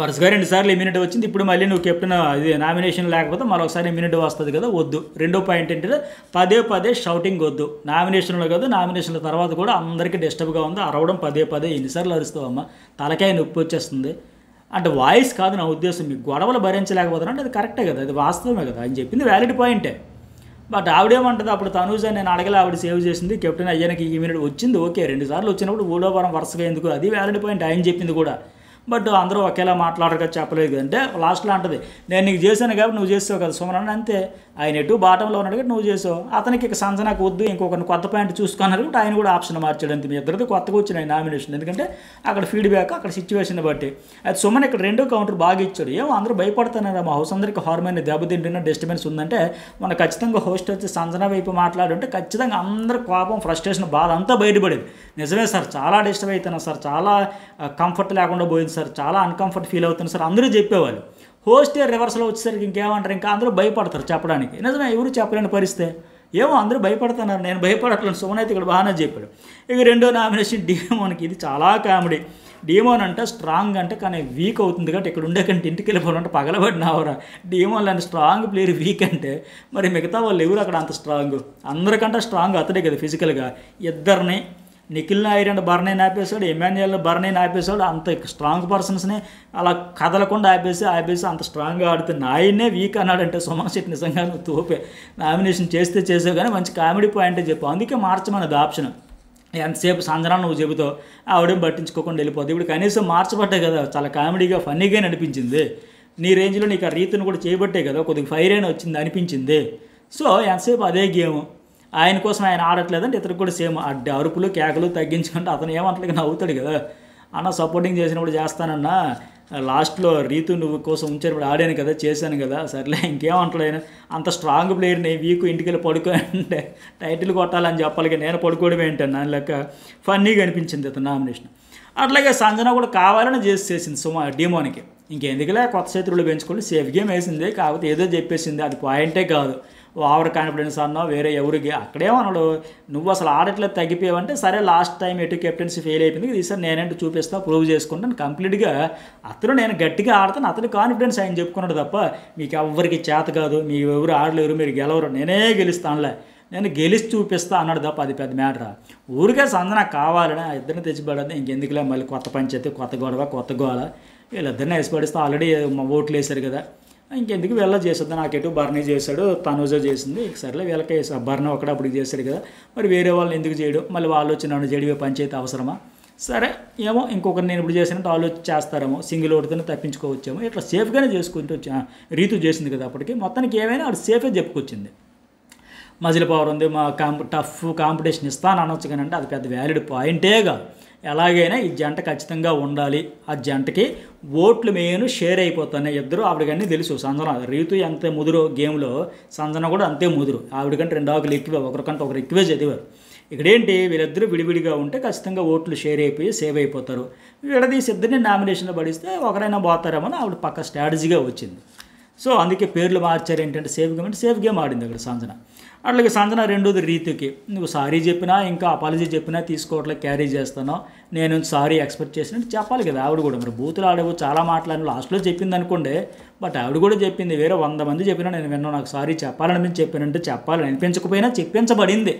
వరుసగా 2 సార్లు ఇమ్యూనిటీ వచ్చింది. ఇప్పుడు మళ్ళీ నువ్వు కెప్టెన్ ఇది నామినేషన్ లేకపోతే మరొకసారి ఇమ్యూనిటీ వస్తుంది కదా, వద్దు. రెండో పాయింట్ ఏంటంటే పదే షౌటింగ్ వద్దు. నామినేషన్లో కాదు, నామినేషన్ల తర్వాత కూడా అందరికీ డిస్టర్బ్గా ఉంది. అరవడం పదే ఎన్నిసార్లు అరుస్తావమ్మా, తలకాయ నొప్పి వచ్చేస్తుంది. అంటే వాయిస్ కాదు నా ఉద్దేశం, మీకు గొడవలు భరించలేకపోతున్నా అంటే అది కరెక్టే కదా, అది వాస్తవమే కదా, ఆయన చెప్పింది వ్యాలిడ్ పాయింటే. బట్ ఆవిడేమంటుంది అప్పుడు తనూజ నేను అడగలే, ఆవిడ సేవ్ చేసింది, కెప్టెన్ అయ్యానికి ఈ మినిట్ వచ్చింది, ఓకే 2 సార్లు వచ్చినప్పుడు ఊడోవరం వరుసగా ఎందుకు, అది వ్యాలిడ్ పాయింట్, ఆయన చెప్పింది కూడా. బట్ అందరూ ఒకేలా మాట్లాడక చెప్పలేదు అంటే లాస్ట్లో అంటది నేను నీకు చేశాను కాబట్టి నువ్వు చేసావు కదా సుమన్, అంతే. ఆయన ఎటు బాటంలో ఉన్నాడు కాబట్టి నువ్వు చేసావు. అతనికి ఇక సంజనాకు వద్దు, ఇంకొకరిని కొత్త పాయింట్ చూసుకున్నారు కాబట్టి ఆయన కూడా ఆప్షన్ మార్చాడు. అంతే, మీ ఇద్దరితో కొత్తగా వచ్చినాయి నామినేషన్, ఎందుకంటే అక్కడ ఫీడ్బ్యాక్, అక్కడ సిచ్యువేషన్ బట్టి. అయితే సుమన్ ఇక్కడ 2 కౌంటర్ బాగా ఇచ్చాడు. ఏమో అందరూ భయపడుతున్నారు, మా హౌస్ అందరికీ హార్మోన్ దెబ్బతింటున్న డిస్టర్బెన్స్ ఉందంటే మన ఖచ్చితంగా హోస్ట్ వచ్చి సంజన వైపు మాట్లాడుంటే ఖచ్చితంగా అందరి కోపం, ఫ్రస్ట్రేషన్, బాధ అంతా బయటపడేది. నిజమే సార్, చాలా డిస్టర్బ్ అవుతున్నాను సార్, చాలా కంఫర్ట్ లేకుండా పోయింది సార్, చాలా అన్కంఫర్ట్ ఫీల్ అవుతుంది సార్, అందరూ చెప్పేవాళ్ళు. హోస్టే రివర్స్లో వచ్చేసరికి ఇంకేమంటారు, ఇంకా అందరూ భయపడతారు చెప్పడానికి. నిజమే, ఎవరు చెప్పలేని పరిస్థితి. ఏమో అందరూ భయపడుతున్నారు, నేను భయపడట్లేదు. సుమన్ అయితే ఇక్కడ బాగానే చెప్పాడు. ఇక 2వ నామినేషన్ డీమోన్కి. ఇది చాలా కామెడీ. డీమోన్ అంటే స్ట్రాంగ్ అంటే కానీ వీక్ అవుతుంది కాబట్టి ఇక్కడ ఉండే కంటే ఇంటికి వెళ్ళిపోవాలంటే పగలబడినవరా. డీమోన్ లాంటి స్ట్రాంగ్ ప్లేయర్ వీక్ అంటే మరి మిగతా వాళ్ళు ఎవరు అక్కడ అంత స్ట్రాంగ్? అందరికంటే స్ట్రాంగ్ అతడే కదా ఫిజికల్గా. ఇద్దరిని నిఖిల్ నాయర్ అండ్ బర్నీని ఆపేశాడు, ఎమాన్యుయల్ బర్నీని ఆపేశాడు. అంత స్ట్రాంగ్ పర్సన్స్ని అలా కదలకుండా ఆపేసి అంత స్ట్రాంగ్గా ఆడితే నాయనే వీక్ అన్నాడంటే సుమన్ శెట్టి నిజంగా నువ్వు తోపే. నామినేషన్ చేసావు కానీ మంచి కామెడీ పాయింటే చెప్పు, అందుకే మార్చమన్నది ఆప్షన్. ఎంతసేపు సంజన నువ్వు చెబుతావు, ఆవిడేం పట్టించుకోకుండా వెళ్ళిపోతుంది. ఇప్పుడు కనీసం మార్చబట్టే కదా, చాలా కామెడీగా ఫన్నీగా అనిపించింది. నీ రేంజ్లో నీకు ఆ రీతిని కూడా చేయబట్టే కదా కొద్దిగా ఫైర్ అయినా వచ్చింది అనిపించింది. సో ఎంతసేపు అదే గేమ్. ఆయన కోసం ఆయన ఆడట్లేదంటే ఇతనికి కూడా సేమ్ అరుపులు కేకలు తగ్గించుకుంటే అతను ఏమంటలేదు నవ్వుతాడు కదా. అన్న సపోర్టింగ్ చేసినప్పుడు చేస్తానన్నా, లాస్ట్లో రీతు నువ్వు కోసం ఉంచేటప్పుడు ఆడాను కదా, చేశాను కదా, సర్లే ఇంకేమంటాడు ఆయన. అంత స్ట్రాంగ్ ప్లేయర్ని వీకు ఇంటికి వెళ్ళి పడుకో అంటే టైటిల్ కొట్టాలని చెప్పాలి, నేను పడుకోవడం ఏంటని నా లెక్క ఫన్నీగా అనిపించింది అతను నామినేషన్. అట్లాగే సంజన కూడా కావాలని చేసేసింది డీమోన్కి. ఇంకెందుకులే కొత్త చేతులు పెంచుకొని సేఫ్ గేమ్ వేసింది, కాకపోతే ఏదో చెప్పేసింది, అది పాయింటే కాదు. ఓవర్ కాన్ఫిడెన్స్ అన్నావు, వేరే ఎవరికి అక్కడేమన్నాడు నువ్వు అసలు ఆడట్లేదు తగ్గిపోయావంటే సరే లాస్ట్ టైం ఎటు కెప్టెన్సీ ఫెయిల్ అయిపోయింది, ఈసారి నేనంటూ చూపిస్తా, ప్రూవ్ చేసుకుంటాను కంప్లీట్గా. అతను నేను గట్టిగా ఆడతాను, అతని కాన్ఫిడెన్స్ ఆయన చెప్పుకున్నాడు తప్ప మీకు ఎవరికి చేత కాదు, మీకు ఎవరు ఆడలేరు, మీరు గెలవరు, నేనే గెలుస్తానులే, నేను గెలిచి చూపిస్తా అన్నాడు తప్ప. అది పెద్ద మ్యాటరా. ఊరికే సంజన కావాలని ఆ ఇద్దరిని తెచ్చిపడద్దు, ఇంకెందుకులే మళ్ళీ కొత్త పంచాయతీ, కొత్త గొడవ, కొత్త గోళ, వీళ్ళిద్దరిని వేసిపడిస్తే ఆల్రెడీ ఓట్లు వేశారు కదా. ఇంకెందుకు వీళ్ళ చేసేద్దాం, నాకెటు భరణి చేశాడు, తనుజ చేసింది, సరేలే వీళ్ళకే భరణి ఒకటప్పుడు చేశాడు కదా, మరి వేరే వాళ్ళని ఎందుకు చేయడం, మళ్ళీ వాళ్ళు వచ్చి నన్ను చెడివే పంచాయతీ అవసరమా, సరే ఏమో ఇంకొకరు నేను ఇప్పుడు చేసినట్టు వాళ్ళు వచ్చి చేస్తారేమో, సింగిల్ ఓటుతోనే తప్పించుకోవచ్చేమో, ఇట్లా సేఫ్గానే చేసుకుంటూ రీతు చేసింది కదా. అప్పటికి మొత్తానికి ఏమైనా ఆడు సేఫే చెప్పుకొచ్చింది. మజిల్ పవర్ ఉంది, మా టఫ్ కాంపిటీషన్ ఇస్తాను అనొచ్చు, కానీ అంటే అది పెద్ద వ్యాలిడ్ పాయింటే కాదు. ఎలాగైనా ఈ జంట ఖచ్చితంగా ఉండాలి, ఆ జంటకి ఓట్లు మెయిన్ షేర్ అయిపోతున్నాయి ఇద్దరు. ఆవిడకన్నీ తెలుసు, సంజన రీతు ఎంత ముదురు గేమ్లో సంజన కూడా అంతే ముదురు, ఆవిడకంటే 2 ఆకులు ఎక్కువే, ఒకరికంటే ఒకరు ఎక్కువే చదివారు. ఇక్కడేంటి వీళ్ళిద్దరూ విడివిడిగా ఉంటే ఖచ్చితంగా ఓట్లు షేర్ అయిపోయి సేవ్ అయిపోతారు, విడదీసి ఇద్దరిని నామినేషన్లో పడిస్తే ఒకరైనా పోతారేమో అని ఆవిడ పక్క స్ట్రాటజీగా వచ్చింది. సో అందుకే పేర్లు మార్చారు, ఏంటంటే సేఫ్ గేమ్ అంటే సేఫ్ గేమ్ ఆడింది అక్కడ సంజన. అట్లాగే సంజన రెండోది రీతుకి, నువ్వు సారీ చెప్పినా ఇంకా అపాలజీ చెప్పినా తీసుకోవట్లే, క్యారీ చేస్తానో, నేను సారీ ఎక్స్పెక్ట్ చేసినట్టు చెప్పాలి కదా ఆవిడ కూడా. మరి బూతులు ఆడేవు చాలా మాట్లాడిన లాస్ట్లో చెప్పింది అనుకోండి, బట్ ఆవిడ కూడా చెప్పింది, వేరే 100 మంది చెప్పినా నేను విన్నా, నాకు సారీ చెప్పాలని చెప్పానంటే చెప్పాలని అనిపించకపోయినా చెప్పించబడింది,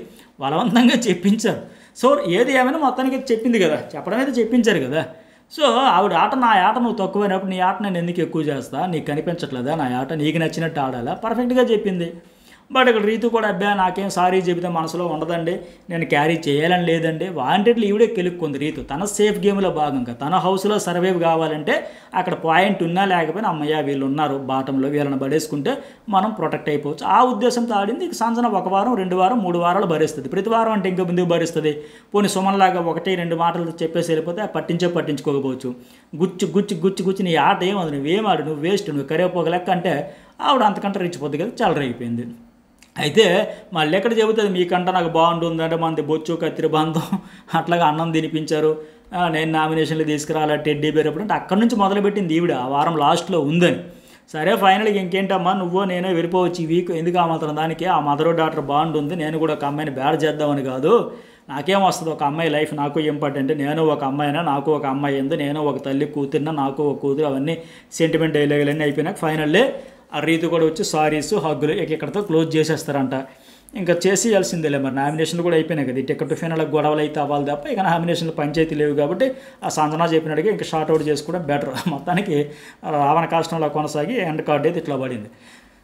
బలవంతంగా చెప్పించారు. సో ఏది ఏమైనా మొత్తానికి చెప్పింది కదా, చెప్పడం అయితే చెప్పించారు కదా. సో ఆవిడ ఆట నా ఆట నువ్వు తక్కువైనప్పుడు నీ ఆట నేను ఎందుకు ఎక్కువ చేస్తా, నీకు కనిపించట్లేదా నా ఆట, నీకు నచ్చినట్టు ఆడాలా, పర్ఫెక్ట్గా చెప్పింది. బట్ ఇక్కడ రీతు కూడా అబ్బాయి నాకేం సారీ చెబితే మనసులో ఉండదండి, నేను క్యారీ చేయాలని లేదండి, వాంటెడ్లు ఈవిడే కెలుక్కుంది రీతు. తన సేఫ్ గేమ్లో భాగంగా తన హౌస్లో సర్వైవ్ కావాలంటే అక్కడ పాయింట్ ఉన్నా లేకపోయినా అమ్మయ్య వీళ్ళు ఉన్నారు బాటంలో, వీళ్ళని పడేసుకుంటే మనం ప్రొటెక్ట్ అయిపోవచ్చు, ఆ ఉద్దేశంతో ఆడింది. సంజన 1 వారం 2 వారం 3 వారాలు భరిస్తుంది, ప్రతి వారం అంటే ఇంకా ముందుకు భరిస్తుంది. పోనీ సుమన్లాగా 1-2 మాటలు చెప్పేసి వెళ్ళిపోతే పట్టించుకోకపోవచ్చు. గుచ్చి నీ ఆట ఏమది, నువ్వేం ఆడు, నువ్వు వేస్ట్, నువ్వు కరివేపోక లెక్క అంటే ఆవిడ అంతకంటే రిచ్చిపోద్ది కదా, చల్లరైపోయింది. అయితే మళ్ళీ ఎక్కడ చెబుతుంది మీకంటే నాకు బాగుంటుందంటే మనది బొచ్చు కత్తిరి బంధం, అట్లాగా అన్నం తినిపించారు, నేను నామినేషన్లు తీసుకురాలా టెడ్డీ బేర్ ఎప్పుడు అంటే అక్కడి నుంచి మొదలుపెట్టింది ఈవిడ, ఆ వారం లాస్ట్లో ఉందని. సరే ఫైనల్గా ఇంకేంటమ్మా నువ్వు నేనే వెళ్ళిపోవచ్చు ఈ వీక్, ఎందుకు ఆ మాత్రం దానికి, ఆ మదర్ డాక్టర్ బాండ్ ఉంది, నేను కూడా ఒక అమ్మాయిని బ్యాడ్ చేద్దామని కాదు, నాకేం వస్తుంది, ఒక అమ్మాయి లైఫ్ నాకు ఇంపార్టెంట్, నేను ఒక అమ్మాయినా, నాకు ఒక అమ్మాయి ఉంది, నేను ఒక తల్లి కూతురునా, నాకు ఒక కూతురు, అవన్నీ సెంటిమెంట్ డైలాగులన్నీ అయిపోయినాక ఫైనల్లే ఆ రీతు కూడా వచ్చి సారీస్ హగ్గులు ఇక్కడితో క్లోజ్ చేసేస్తారంట. ఇంకా చేసేయాల్సిందేలే, మరి నామినేషన్లు కూడా అయిపోయినాయి కదా, ఈ టికెట్ ఫైనల్ గొడవలు అయితే అవ్వాలి తప్ప ఇక నామినేషన్లు పంచాయతీ లేవు కాబట్టి ఆ సంజన చెప్పినట్టుగా ఇంకా షార్ట్ అవుట్ చేసుకోవడం బెటర్. మొత్తానికి రావణ కాష్టంలో కొనసాగి ఎండ్ కార్డ్ అయితే ఇట్లా పడింది.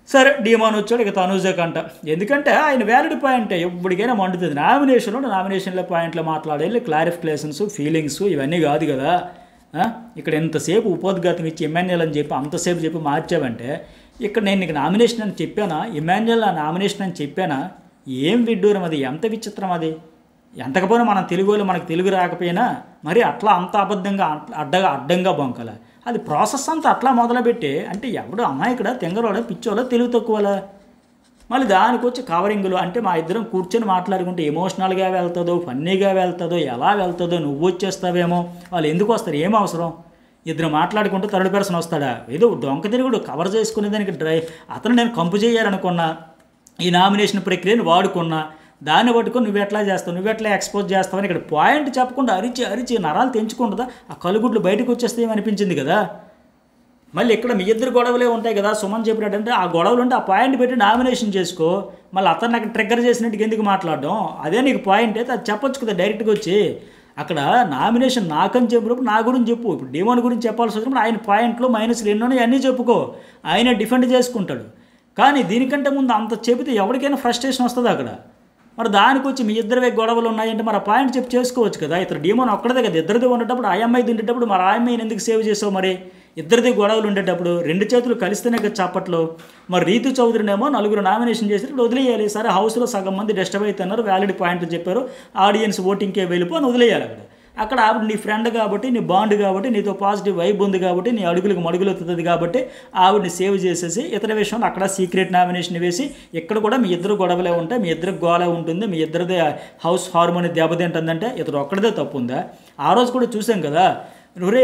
సరే డీమాన్ వచ్చాడు, ఇక తనూజ కంట, ఎందుకంటే ఆయన వ్యాలిడ్ పాయింట్ ఎప్పటికైనా మండుతుంది. నామినేషన్లో పాయింట్లు మాట్లాడేది క్లారిఫికేషన్స్ ఫీలింగ్స్ ఇవన్నీ కాదు కదా. ఇక్కడ ఎంతసేపు ఉపోద్ఘాతం ఇచ్చి ఎమ్మెన్యేల్ అని చెప్పి అంతసేపు చెప్పి మార్చావంటే, ఇక్కడ నేను నీకు నామినేషన్ అని చెప్పానా, ఎమ్మెన్యేల్ నామినేషన్ అని చెప్పానా, ఏం విడ్డూరం అది, ఎంత విచిత్రం అది. ఎంతకపోయినా మన తెలుగు వాళ్ళు మనకు తెలుగు రాకపోయినా మరి అట్లా అంత అబద్ధంగా అడ్డంగా బొంకల, అది ప్రాసెస్ అంతా అట్లా మొదలుపెట్టి అంటే ఎవడు అమాయకుడా తెంగరోడా పిచ్చోలా తెలుగు తక్కువలా, మళ్ళీ దానికి వచ్చి కవరింగ్లు అంటే మా ఇద్దరం కూర్చొని మాట్లాడుకుంటే ఎమోషనల్గా వెళ్తుందో ఫన్నీగా వెళ్తుందో ఎలా వెళ్తుందో, నువ్వు వచ్చేస్తావేమో, వాళ్ళు ఎందుకు వస్తారు, ఏం అవసరం, ఇద్దరు మాట్లాడుకుంటే థర్డ్ పర్సన్ వస్తాడా, ఏదో డొంక తిరుగుడు కవర్ చేసుకునే దానికి అతను నేను కంపు చేయాలనుకున్నా, ఈ నామినేషన్ ప్రక్రియను వాడుకున్నా, దాన్ని పట్టుకొని నువ్వు ఎట్లా చేస్తావు, నువ్వు ఎట్లా ఎక్స్పోజ్ చేస్తావని ఇక్కడ పాయింట్ చెప్పకుండా అరిచి నరాలు తెంచుకుంటుందా, ఆ కలుగుడ్లు బయటకు వచ్చేస్తే ఏమనిపించింది కదా. మళ్ళీ ఇక్కడ మీ ఇద్దరు గొడవలే ఉంటాయి కదా, సుమన్ చెప్పినట్టంటే ఆ గొడవలు ఉంటే ఆ పాయింట్ పెట్టి నామినేషన్ చేసుకో, మళ్ళీ అతను నాకు ట్రిగ్గర్ చేసినట్టుగా ఎందుకు మాట్లాడడం, అదే నీకు పాయింట్ అయితే అది చెప్పొచ్చు కదా డైరెక్ట్గా వచ్చి. అక్కడ నామినేషన్ నాకని చెప్పినప్పుడు నా గురించి చెప్పు, ఇప్పుడు డీమోన్ గురించి చెప్పాల్సి వచ్చినప్పుడు ఆయన పాయింట్లు మైనస్లు ఎన్నోనే అన్నీ చెప్పుకో, ఆయన డిఫెండ్ చేసుకుంటాడు. కానీ దీనికంటే ముందు అంత చెబితే ఎవరికైనా ఫ్రస్ట్రేషన్ వస్తుంది అక్కడ. మరి దానికి వచ్చి మీ ఇద్దరివే గొడవలు ఉన్నాయంటే మరి ఆ పాయింట్ చెప్పి చేసుకోవచ్చు కదా. ఇతర డీమోన్ ఒక్కడే కదా, ఇద్దరిది ఉండేటప్పుడు ఆ అమ్మాయి తింటేటప్పుడు మరి ఆ అమ్మాయిని ఎందుకు సేవ్ చేసావు, మరి ఇద్దరిది గొడవలు ఉండేటప్పుడు 2 చేతులు కలిస్తేనే కదా చప్పట్లో. మరి రీతు చౌదరినేమో 4 నామినేషన్ చేసినప్పుడు వదిలేయాలి, సరే హౌస్లో సగం మంది డిస్టర్బ్ అవుతున్నారు, వ్యాలిడ్ పాయింట్లు చెప్పారు, ఆడియన్స్ ఓటింగ్కే వెళ్ళిపోని వదిలేయాలి. అక్కడ ఆవిడ నీ ఫ్రెండ్ కాబట్టి, నీ బాండ్ కాబట్టి, నీతో పాజిటివ్ వైబ్ ఉంది కాబట్టి, నీ అడుగులకు మడుగులవుతుంది కాబట్టి ఆవిడని సేవ్ చేసేసి ఇతర విషయంలో అక్కడ సీక్రెట్ నామినేషన్ వేసి ఇక్కడ కూడా మీ ఇద్దరు గొడవలే ఉంటాయి, మీ ఇద్దరికి గోళ ఉంటుంది, మీ ఇద్దరిదే హౌస్ హార్మోని దెబ్బతింటుందంటే ఇతడు ఒక్కడిదే తప్పు ఉందా. ఆ రోజు కూడా చూసాం కదా,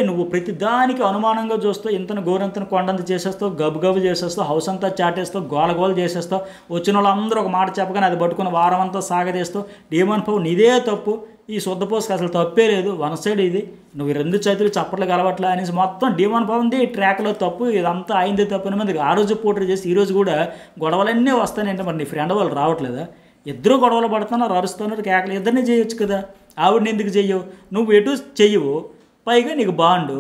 నువ్వు ప్రతి దానికి అనుమానంగా చూస్తావు, ఇంతను గోరంతను కొండంత చేసేస్తావు, గబు చేసేస్తావు, హౌస్ అంతా చాటేస్తావు, గోల చేసేస్తావు, వచ్చిన వాళ్ళందరూ ఒక మాట చెప్పగానే అది పట్టుకుని వారం అంతా సాగదీస్తావు. డీమోన్ పవన్ నీదే తప్పు, ఈ శుద్ధపోసుకు అసలు తప్పే లేదు, వన్ సైడ్ ఇది, నువ్వు 2 చేతులు చప్పట్లు కలవట్లే అనేసి మొత్తం డీమోన్ పవన్ది ట్రాక్లో తప్పు, ఇదంతా అయింది తప్పు అని మందికి ఆ రోజు పోటీ చేసి ఈరోజు కూడా గొడవలన్నీ వస్తానంటే మరి నీ ఫ్రెండ్ వాళ్ళు రావట్లేదా, ఇద్దరు గొడవలు పడుతున్నారు, అరుస్తున్నారు, కేకలు, ఇద్దరిని చేయొచ్చు కదా, ఆవిడని ఎందుకు చెయ్యవు, నువ్వు ఎటు చెయ్యవు, పైగా నీకు బాండు,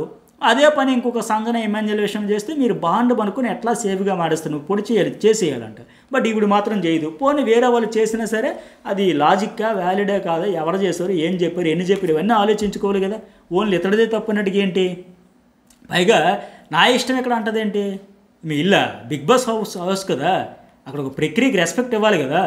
అదే పని ఇంకొక సంజన ఎమ్మెల్యేల విషయం చేస్తే మీరు బాండ్ అనుకుని ఎట్లా సేఫ్గా మాడేస్తారు, నువ్వు పొడి చేసేయాలంట. బట్ ఇప్పుడు మాత్రం చేయదు. పోనీ వేరే వాళ్ళు చేసినా సరే అది లాజిక్గా వ్యాలిడే కాదా, ఎవరు చేశారు, ఏం చెప్పారు, ఎన్ని చెప్పారు, ఇవన్నీ ఆలోచించుకోవాలి కదా. ఓన్లీ ఇతడిదే తప్పన్నట్టుగా ఏంటి? పైగా నా ఇష్టం ఎక్కడ అంటదేంటి? మీ ఇల్లా బిగ్ బాస్ హౌస్ కదా, అక్కడ ఒక ప్రక్రియకి రెస్పెక్ట్ ఇవ్వాలి కదా.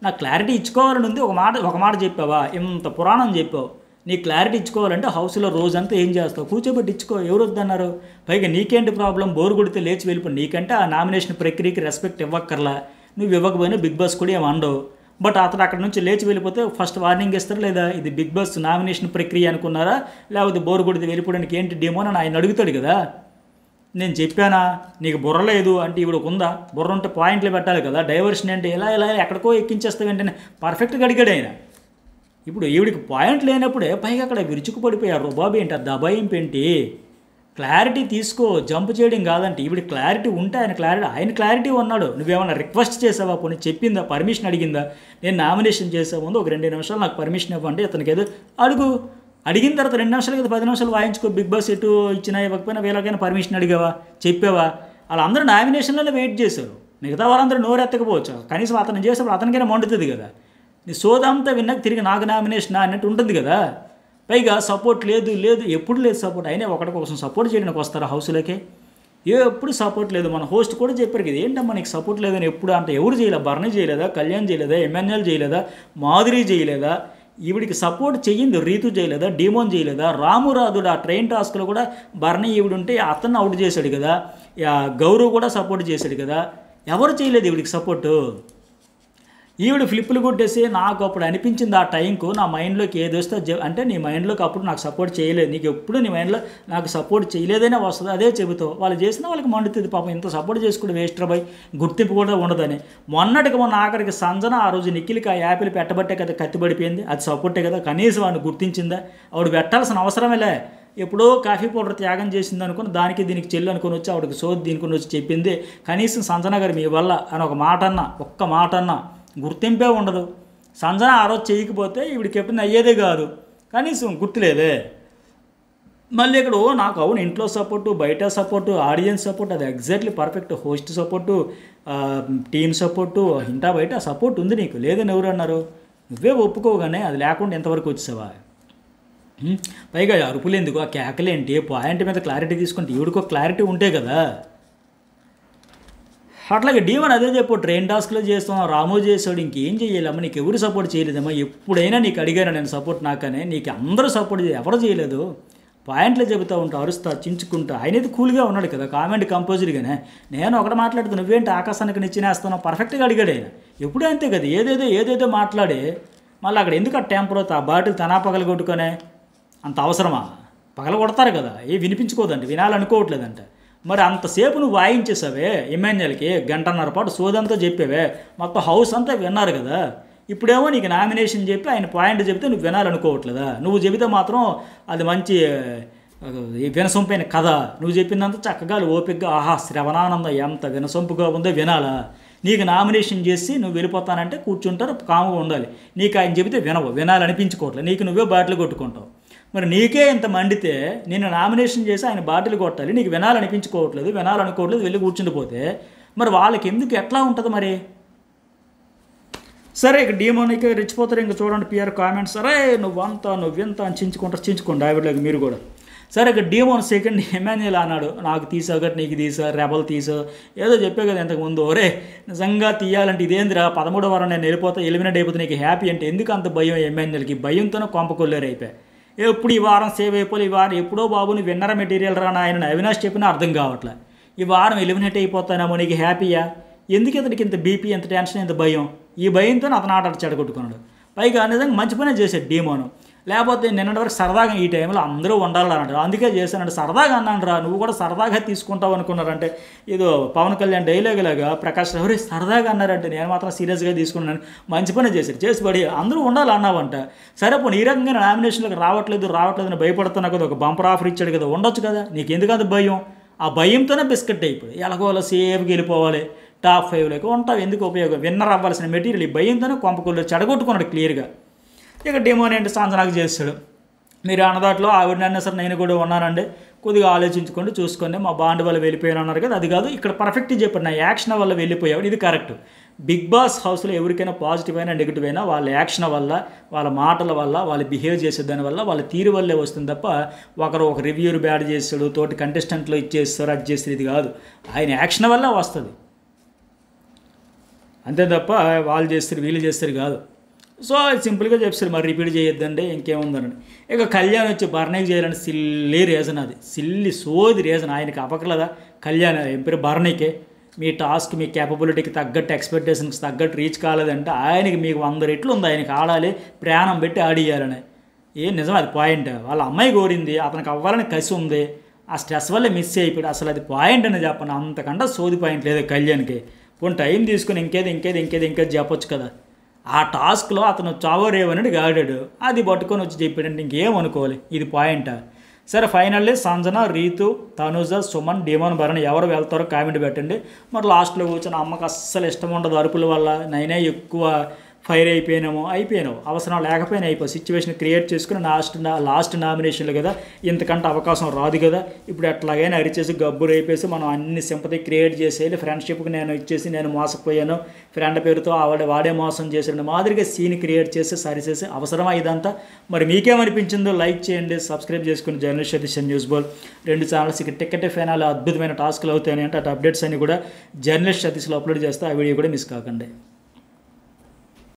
నాకు క్లారిటీ ఇచ్చుకోవాలని ఉంది. ఒక మాట చెప్పావా, ఇంత పురాణం చెప్పావు, నీ క్లారిటీ ఇచ్చుకోవాలంటే హౌస్లో రోజంతా ఏం చేస్తావు, కూర్చోబెట్టి ఇచ్చుకో, ఎవరు వద్దన్నారు? పైగా నీకేంటి ప్రాబ్లం, బోరు కొడితే లేచి వెళ్ళిపోయి, నీకంటే ఆ నామినేషన్ ప్రక్రియకి రెస్పెక్ట్ ఇవ్వక్కర్లా. నువ్వు ఇవ్వకపోయినా బిగ్ బాస్ కూడా ఏమి అనడు. బట్ అతను అక్కడ నుంచి లేచి వెళ్ళిపోతే ఫస్ట్ వార్నింగ్ ఇస్తారు లేదా, ఇది బిగ్ బాస్ నామినేషన్ ప్రక్రియ అనుకున్నారా, లేకపోతే బోరు కొడితే వెళ్ళిపోవడానికి ఏంటి డేమో అని ఆయన అడుగుతాడు కదా. నేను చెప్పానా నీకు బుర్ర లేదు అంటే ఇవిడకు ఉందా? బుర్ర ఉంటే పాయింట్లు పెట్టాలి కదా. డైవర్షన్ అంటే ఇలా ఎక్కడికో ఎక్కించేస్తావు వెంటనే పర్ఫెక్ట్గా అడిగాడు ఆయన. ఇప్పుడు ఈవిడికి పాయింట్ లేనప్పుడే పైగా అక్కడ విరుచుకు పడిపోయారు. బాబు ఏంటి ఆ దబాయింపు ఏంటి? క్లారిటీ తీసుకో, జంప్ చేయడం కాదంటే. ఈవిడ క్లారిటీ ఉంటే ఆయన క్లారిటీ ఉన్నాడు. నువ్వేమన్నా రిక్వెస్ట్ చేసావా, పోనీ చెప్పిందా, పర్మిషన్ అడిగిందా? నేను నామినేషన్ చేసే ముందు ఒక 2 నిమిషాలు నాకు పర్మిషన్ ఇవ్వండి, ఇతనికి ఏదో అడిగిన తర్వాత 2 నిమిషాలు కదా 10 నిమిషాలు వాయించుకో. బిగ్ బాస్ ఎటు ఇచ్చినా ఇవ్వకపోయినా వీళ్ళకైనా పర్మిషన్ అడిగావా, చెప్పావా? వాళ్ళందరూ నామినేషన్లోనే వెయిట్ చేశారు. మిగతా వాళ్ళందరూ నోరెత్తకపోవచ్చు, కనీసం అతను చేసేప్పుడు అతనికైనా మండుతుంది కదా. నీ సోదంతా విన్నాక తిరిగి నాకు నామినేషన్ అన్నట్టు ఉంటుంది కదా. పైగా సపోర్ట్ లేదు ఎప్పుడు లేదు సపోర్ట్. అయినా ఒకటి కోసం సపోర్ట్ చేయడానికి వస్తారా హౌస్లోకి? ఎప్పుడు సపోర్ట్ లేదు. మన హోస్ట్ కూడా చెప్పారు కదా, ఏంటమ్మా నీకు సపోర్ట్ లేదని ఎప్పుడు అంటే. ఎవరు చేయలేదు? భరణి చేయలేదా, కళ్యాణ్ చేయలేదా, ఎమ్మెన్యేలు చేయలేదా, మాధురి చేయలేదా? ఈవిడికి సపోర్ట్ చెయ్యింది రీతు చేయలేదా, డీమోన్ చేయలేదా, రామురాదుడు ఆ ట్రైన్ టాస్క్లో కూడా భరణి ఈవిడ ఉంటే అతన్ని అవుట్ చేశాడు కదా, గౌరవ్ కూడా సపోర్ట్ చేశాడు కదా. ఎవరు చేయలేదు ఈవిడికి సపోర్టు. ఈవిడ ఫ్లిప్పులు కొట్టేసి నాకు అప్పుడు అనిపించింది ఆ టైంకు నా మైండ్లోకి ఏది వస్తే అంటే నీ మైండ్లోకి అప్పుడు నాకు సపోర్ట్ చేయలేదు, నీకు ఎప్పుడు నీ మైండ్లో నాకు సపోర్ట్ చేయలేదనే వస్తుంది, అదే చెబుతావు. వాళ్ళు చేసినా వాళ్ళకి మండుతుంది పాపం, ఇంత సపోర్ట్ చేసుకుంటే వేస్ట్ బాయ్, గుర్తింపు కూడా ఉండదని. మొన్న ఆఖరికి సంజన ఆ రోజు నిఖిల్కి ఆ యాపిల్ పెట్టబట్టే కదా కత్తిపడిపోయింది, అది సపోర్టే కదా. కనీసం వాడిని గుర్తించిందా? ఆవిడ పెట్టాల్సిన అవసరమేలే. ఎప్పుడో కాఫీ పౌడర్ త్యాగం చేసింది అనుకుని దానికి దీనికి చెల్లి అనుకుని వచ్చి ఆవిడకి సోది దీనికి వచ్చి చెప్పింది. కనీసం సంజన గారు మీ వల్ల అని ఒక్క మాట అన్నా గుర్తింపే ఉండదు. సంజన ఆ రోజు చేయకపోతే ఈవిడికి ఎప్పుడు అయ్యేదే కాదు, కనీసం గుర్తులేదే. మళ్ళీ ఇక్కడ నాకు అవును ఇంట్లో సపోర్టు, బయట సపోర్టు, ఆడియన్స్ సపోర్ట్, అది exactly perfect. Host support, team support, ఇంటా బయట సపోర్ట్ ఉంది నీకు, లేదని ఎవరు అన్నారు? నువ్వే ఒప్పుకోగానే అది లేకుండా ఎంతవరకు వచ్చేసావా? పైగా అరుపులు ఎందుకు, ఆ కేకలేంటి, పాయింట్ మీద క్లారిటీ తీసుకుంటే ఈవిడికో క్లారిటీ ఉంటే కదా. అట్లాగే డీమన్ అదే చెప్పు, ట్రైన్ టాస్క్లో చేస్తున్నావు, రాము చేసాడు, ఇంకేం చేయాలమ్మా, నీకు ఎవరు సపోర్ట్ చేయలేదమ్మా? ఎప్పుడైనా నీకు అడిగాను నేను సపోర్ట్ నాకనే, నీకు అందరూ సపోర్ట్ ఎవరు చేయలేదు. పాయింట్లు చెబుతూ ఉంటా, అరుస్తా, చించుకుంటా. ఆయనైతే కూల్గా ఉన్నాడు కదా, కామెంట్ కంపోజ్డ్గానే. నేను ఒకటి మాట్లాడుతూ నువ్వేంటి ఆకాశానికి నిచ్చినేస్తున్నావు, పర్ఫెక్ట్గా అడిగాడు ఆయన. ఎప్పుడూ అంతే కదా, ఏదేదో మాట్లాడి మళ్ళీ అక్కడ ఎందుకు ఆ టెంపర్ అవుతా, ఆ బాటిల్ తనా పగల కొట్టుకొనే అంత అవసరమా? పగల కొడతారు కదా, వినిపించుకోదంట, వినాలనుకోవట్లేదంట. మరి అంతసేపు నువ్వు వాయించేసావే ఎమ్మెల్యేలకి, 1.5 పాటు సోదంతా చెప్పావే, మొత్తం హౌస్ అంతా విన్నారు కదా. ఇప్పుడేమో నీకు నామినేషన్ చెప్పి ఆయన పాయింట్ చెప్తే నువ్వు వినాలనుకోవట్లేదా? నువ్వు చెబితే మాత్రం అది మంచి వినసొంపైన కథ. నువ్వు చెప్పిందంతా చక్కగా ఓపికగా ఆహా శ్రవణానందం ఎంత వినసొంపుగా ఉందో వినాలా? నీకు నామినేషన్ చేసి నువ్వు వెళ్ళిపోతానంటే కూర్చుంటారు, కాముగా ఉండాలి. నీకు ఆయన చెబితే వినాలనిపించుకోవట్లేదు, నీకు నువ్వే బాటిల్ కొట్టుకుంటావు. మరి నీకే ఇంత మండితే నిన్ను నామినేషన్ చేసి ఆయన బాటిల్ కొట్టాలి, నీకు వినాలనుకోవట్లేదు, వెళ్ళి కూర్చుండిపోతే మరి వాళ్ళకి ఎందుకు ఎట్లా ఉంటుంది మరి? సరే ఇక డీమోనికి రెచ్చిపోతారు. ఇంక చూడండి పిఆర్ కామెంట్స్, సరే నువ్వంతా నువ్వెంత అని చించుకోండి ఆవిడకి మీరు కూడా. సరే ఇక డీమోన్ సెకండ్ ఎమ్మెన్యేల్ అన్నాడు, నాకు తీసా గట్టి నీకు తీసా, రెబల్ తీసా, ఏదో చెప్పే కదా ఇంతకుముందు. ఒరే నిజంగా తీయాలంటే ఇదేందిరా, 13వ వారం నేను ఎలిమినేట్ అయిపోతే నీకు హ్యాపీ అంటే ఎందుకు అంత భయం? ఎమ్మెన్యేలకి భయంతోనే కొంపకొల్లేరు అయిపోయి. ఎప్పుడు ఈ వారం సేవ్ అయిపోయి, ఈ వారం ఎప్పుడో బాబు నీ విన్నర మెటీరియల్ రా ఆయన అవినాష్ చెప్పినా అర్థం కావట్లే. ఈ వారం ఎలిమినేట్ అయిపోతానేమో, నీకు హ్యాపీయా? ఎందుకు ఇతనికి ఇంత బీపీ, ఎంత టెన్షన్, ఎంత భయం? ఈ భయంతో అతను ఆట చెడగొట్టుకున్నాడు. పైగా నిజంగా మంచి పనే చేశాడు డీమోను. లేకపోతే నిన్నటి వరకు సరదాగా ఈ టైంలో అందరూ ఉండాలి అన్నాడు, అందుకే చేశానంటే సరదాగా అన్నాను రా, నువ్వు కూడా సరదాగా తీసుకుంటావు అనుకున్నారంటే. ఏదో పవన్ కళ్యాణ్ డైలాగ్ లాగా ప్రకాష్ ఎవరే సరదాగా అన్నారంటే నేను మాత్రం సీరియస్గా తీసుకున్నాను. మంచి పనే చేసి పడి అందరూ ఉండాలి అన్నావంట. సరే పోనీ ఈ రకంగా నామినేషన్లకు రావట్లేదని భయపడుతున్నా కదా, ఒక బంపర్ ఆఫర్ ఇచ్చాడు కదా, ఉండొచ్చు కదా. నీకు ఎందుకంత భయం? ఆ భయంతోనే బిస్కెట్ అయిపోయి ఎలాగోలా సేఫ్గా వెళ్ళిపోవాలి, టాప్ 5లోకి ఉంటావు, ఎందుకు ఉపయోగం? విన్నర్ అవ్వాల్సిన మెటీరియల్ ఈ భయంతోనే కొంపకొల్లు చెడగొట్టుకున్నాడు క్లియర్గా. ఇక డెమోన్ ఏంటి సంజనాకు చేస్తాడు, మీరు అన్నదాట్లో ఆవిడనైనా సరే నేను కూడా ఉన్నానండి, కొద్దిగా ఆలోచించుకోండి, చూసుకోండి. మా బాండ్ వల్ల వెళ్ళిపోయాను అన్నారు కదా, అది కాదు, ఇక్కడ పర్ఫెక్ట్గా చెప్పండి. నా యాక్షన్ వల్ల వెళ్ళిపోయావు, ఇది కరెక్ట్. బిగ్ బాస్ హౌస్లో ఎవరికైనా పాజిటివ్ అయినా నెగిటివ్ అయినా వాళ్ళ యాక్షన్ వల్ల, వాళ్ళ మాటల వల్ల, వాళ్ళు బిహేవ్ చేసే దానివల్ల, వాళ్ళ తీరు వల్లే వస్తుంది తప్ప ఒక రివ్యూర్ బ్యాడ్ చేస్తాడు, తోటి కంటెస్టెంట్లో ఇచ్చేస్తారు, అది చేస్తారు, ఇది కాదు. ఆయన యాక్షన్ వల్ల వస్తుంది అంతే తప్ప వాళ్ళు చేస్తారు వీళ్ళు చేస్తారు కాదు. సో సింపుల్గా చెప్తారు, మరి రిపీట్ చేయొద్దండి, ఇంకేముందనండి. ఇక కళ్యాణ్ వచ్చి భరణికి చేయాలని సిల్లీ రీజన్, అది సిల్లి సోది రీజన్. ఆయనకి అపకలదా కళ్యాణ్ ఏం పేరు భరణికే, మీ టాస్క్ మీ క్యాపబిలిటీకి తగ్గట్టు, ఎక్స్పెక్టేషన్కి తగ్గట్టు రీచ్ కాలేదంటే ఆయనకి మీకు 100 రెట్లు ఉంది, ఆయనకి ఆడాలి, ప్రాణం పెట్టి ఆడియాలని. ఏం నిజం, అది పాయింట్. వాళ్ళ అమ్మాయి కోరింది, అతనికి అవ్వాలని కసి ఉంది, ఆ స్ట్రెస్ వల్లే మిస్ అయిపోయాడు. అసలు అది పాయింట్ అని చెప్పండి, అంతకంటే సోది పాయింట్ లేదు కళ్యాణ్కి. పోనీ టైం తీసుకుని ఇంకేది చెప్పొచ్చు కదా. ఆ టాస్క్లో అతను చావరేవనడు ఆడాడు, అది పట్టుకొని వచ్చి చెప్పాడంటే ఇంకేం అనుకోవాలి, ఇది పాయింటా? సరే ఫైనల్లీ సంజన, రీతు, తనుజ, సుమన్, డీమోన్, భరణి ఎవరు వెళ్తారో కామెంట్ పెట్టండి. మరి లాస్ట్లో కూర్చొని అమ్మకు అస్సలు ఇష్టం ఉండదు అరుపుల వల్ల, నేనే ఎక్కువ ఫైర్ అయిపోయినావు, అవసరం లేకపోయినా సిచ్యువేషన్ క్రియేట్ చేసుకుని లాస్ట్ నామినేషన్లు కదా, ఇంతకంటే అవకాశం రాదు కదా. ఇప్పుడు ఎట్లాగైనా అరిచేసి గబ్బురు అయిపోయేసి మనం అన్ని సింపతి క్రియేట్ చేసేయాలి, ఫ్రెండ్షిప్కి నేను ఇచ్చేసి నేను మోసపోయాను, ఫ్రెండ్ పేరుతో వాడే మోసం చేసిన మాదిరిగా సీన్ క్రియేట్ చేసి సరిచేసి అవసరమా ఇదంతా? మరి మీకేమనిపించిందో లైక్ చేయండి, సబ్స్క్రైబ్ చేసుకుని జర్నలిస్ట్ సతీష్ న్యూస్ బోల్ 2 ఛానల్స్ టికెట్ ఫైనల్ అద్భుతమైన టాస్క్లు అవుతాయని అంటే అటు అప్డేట్స్ అన్ని కూడా జర్నలిస్ట్ సతీష్లో అప్లోడ్ చేస్తే ఆ వీడియో కూడా మిస్ కాకండి.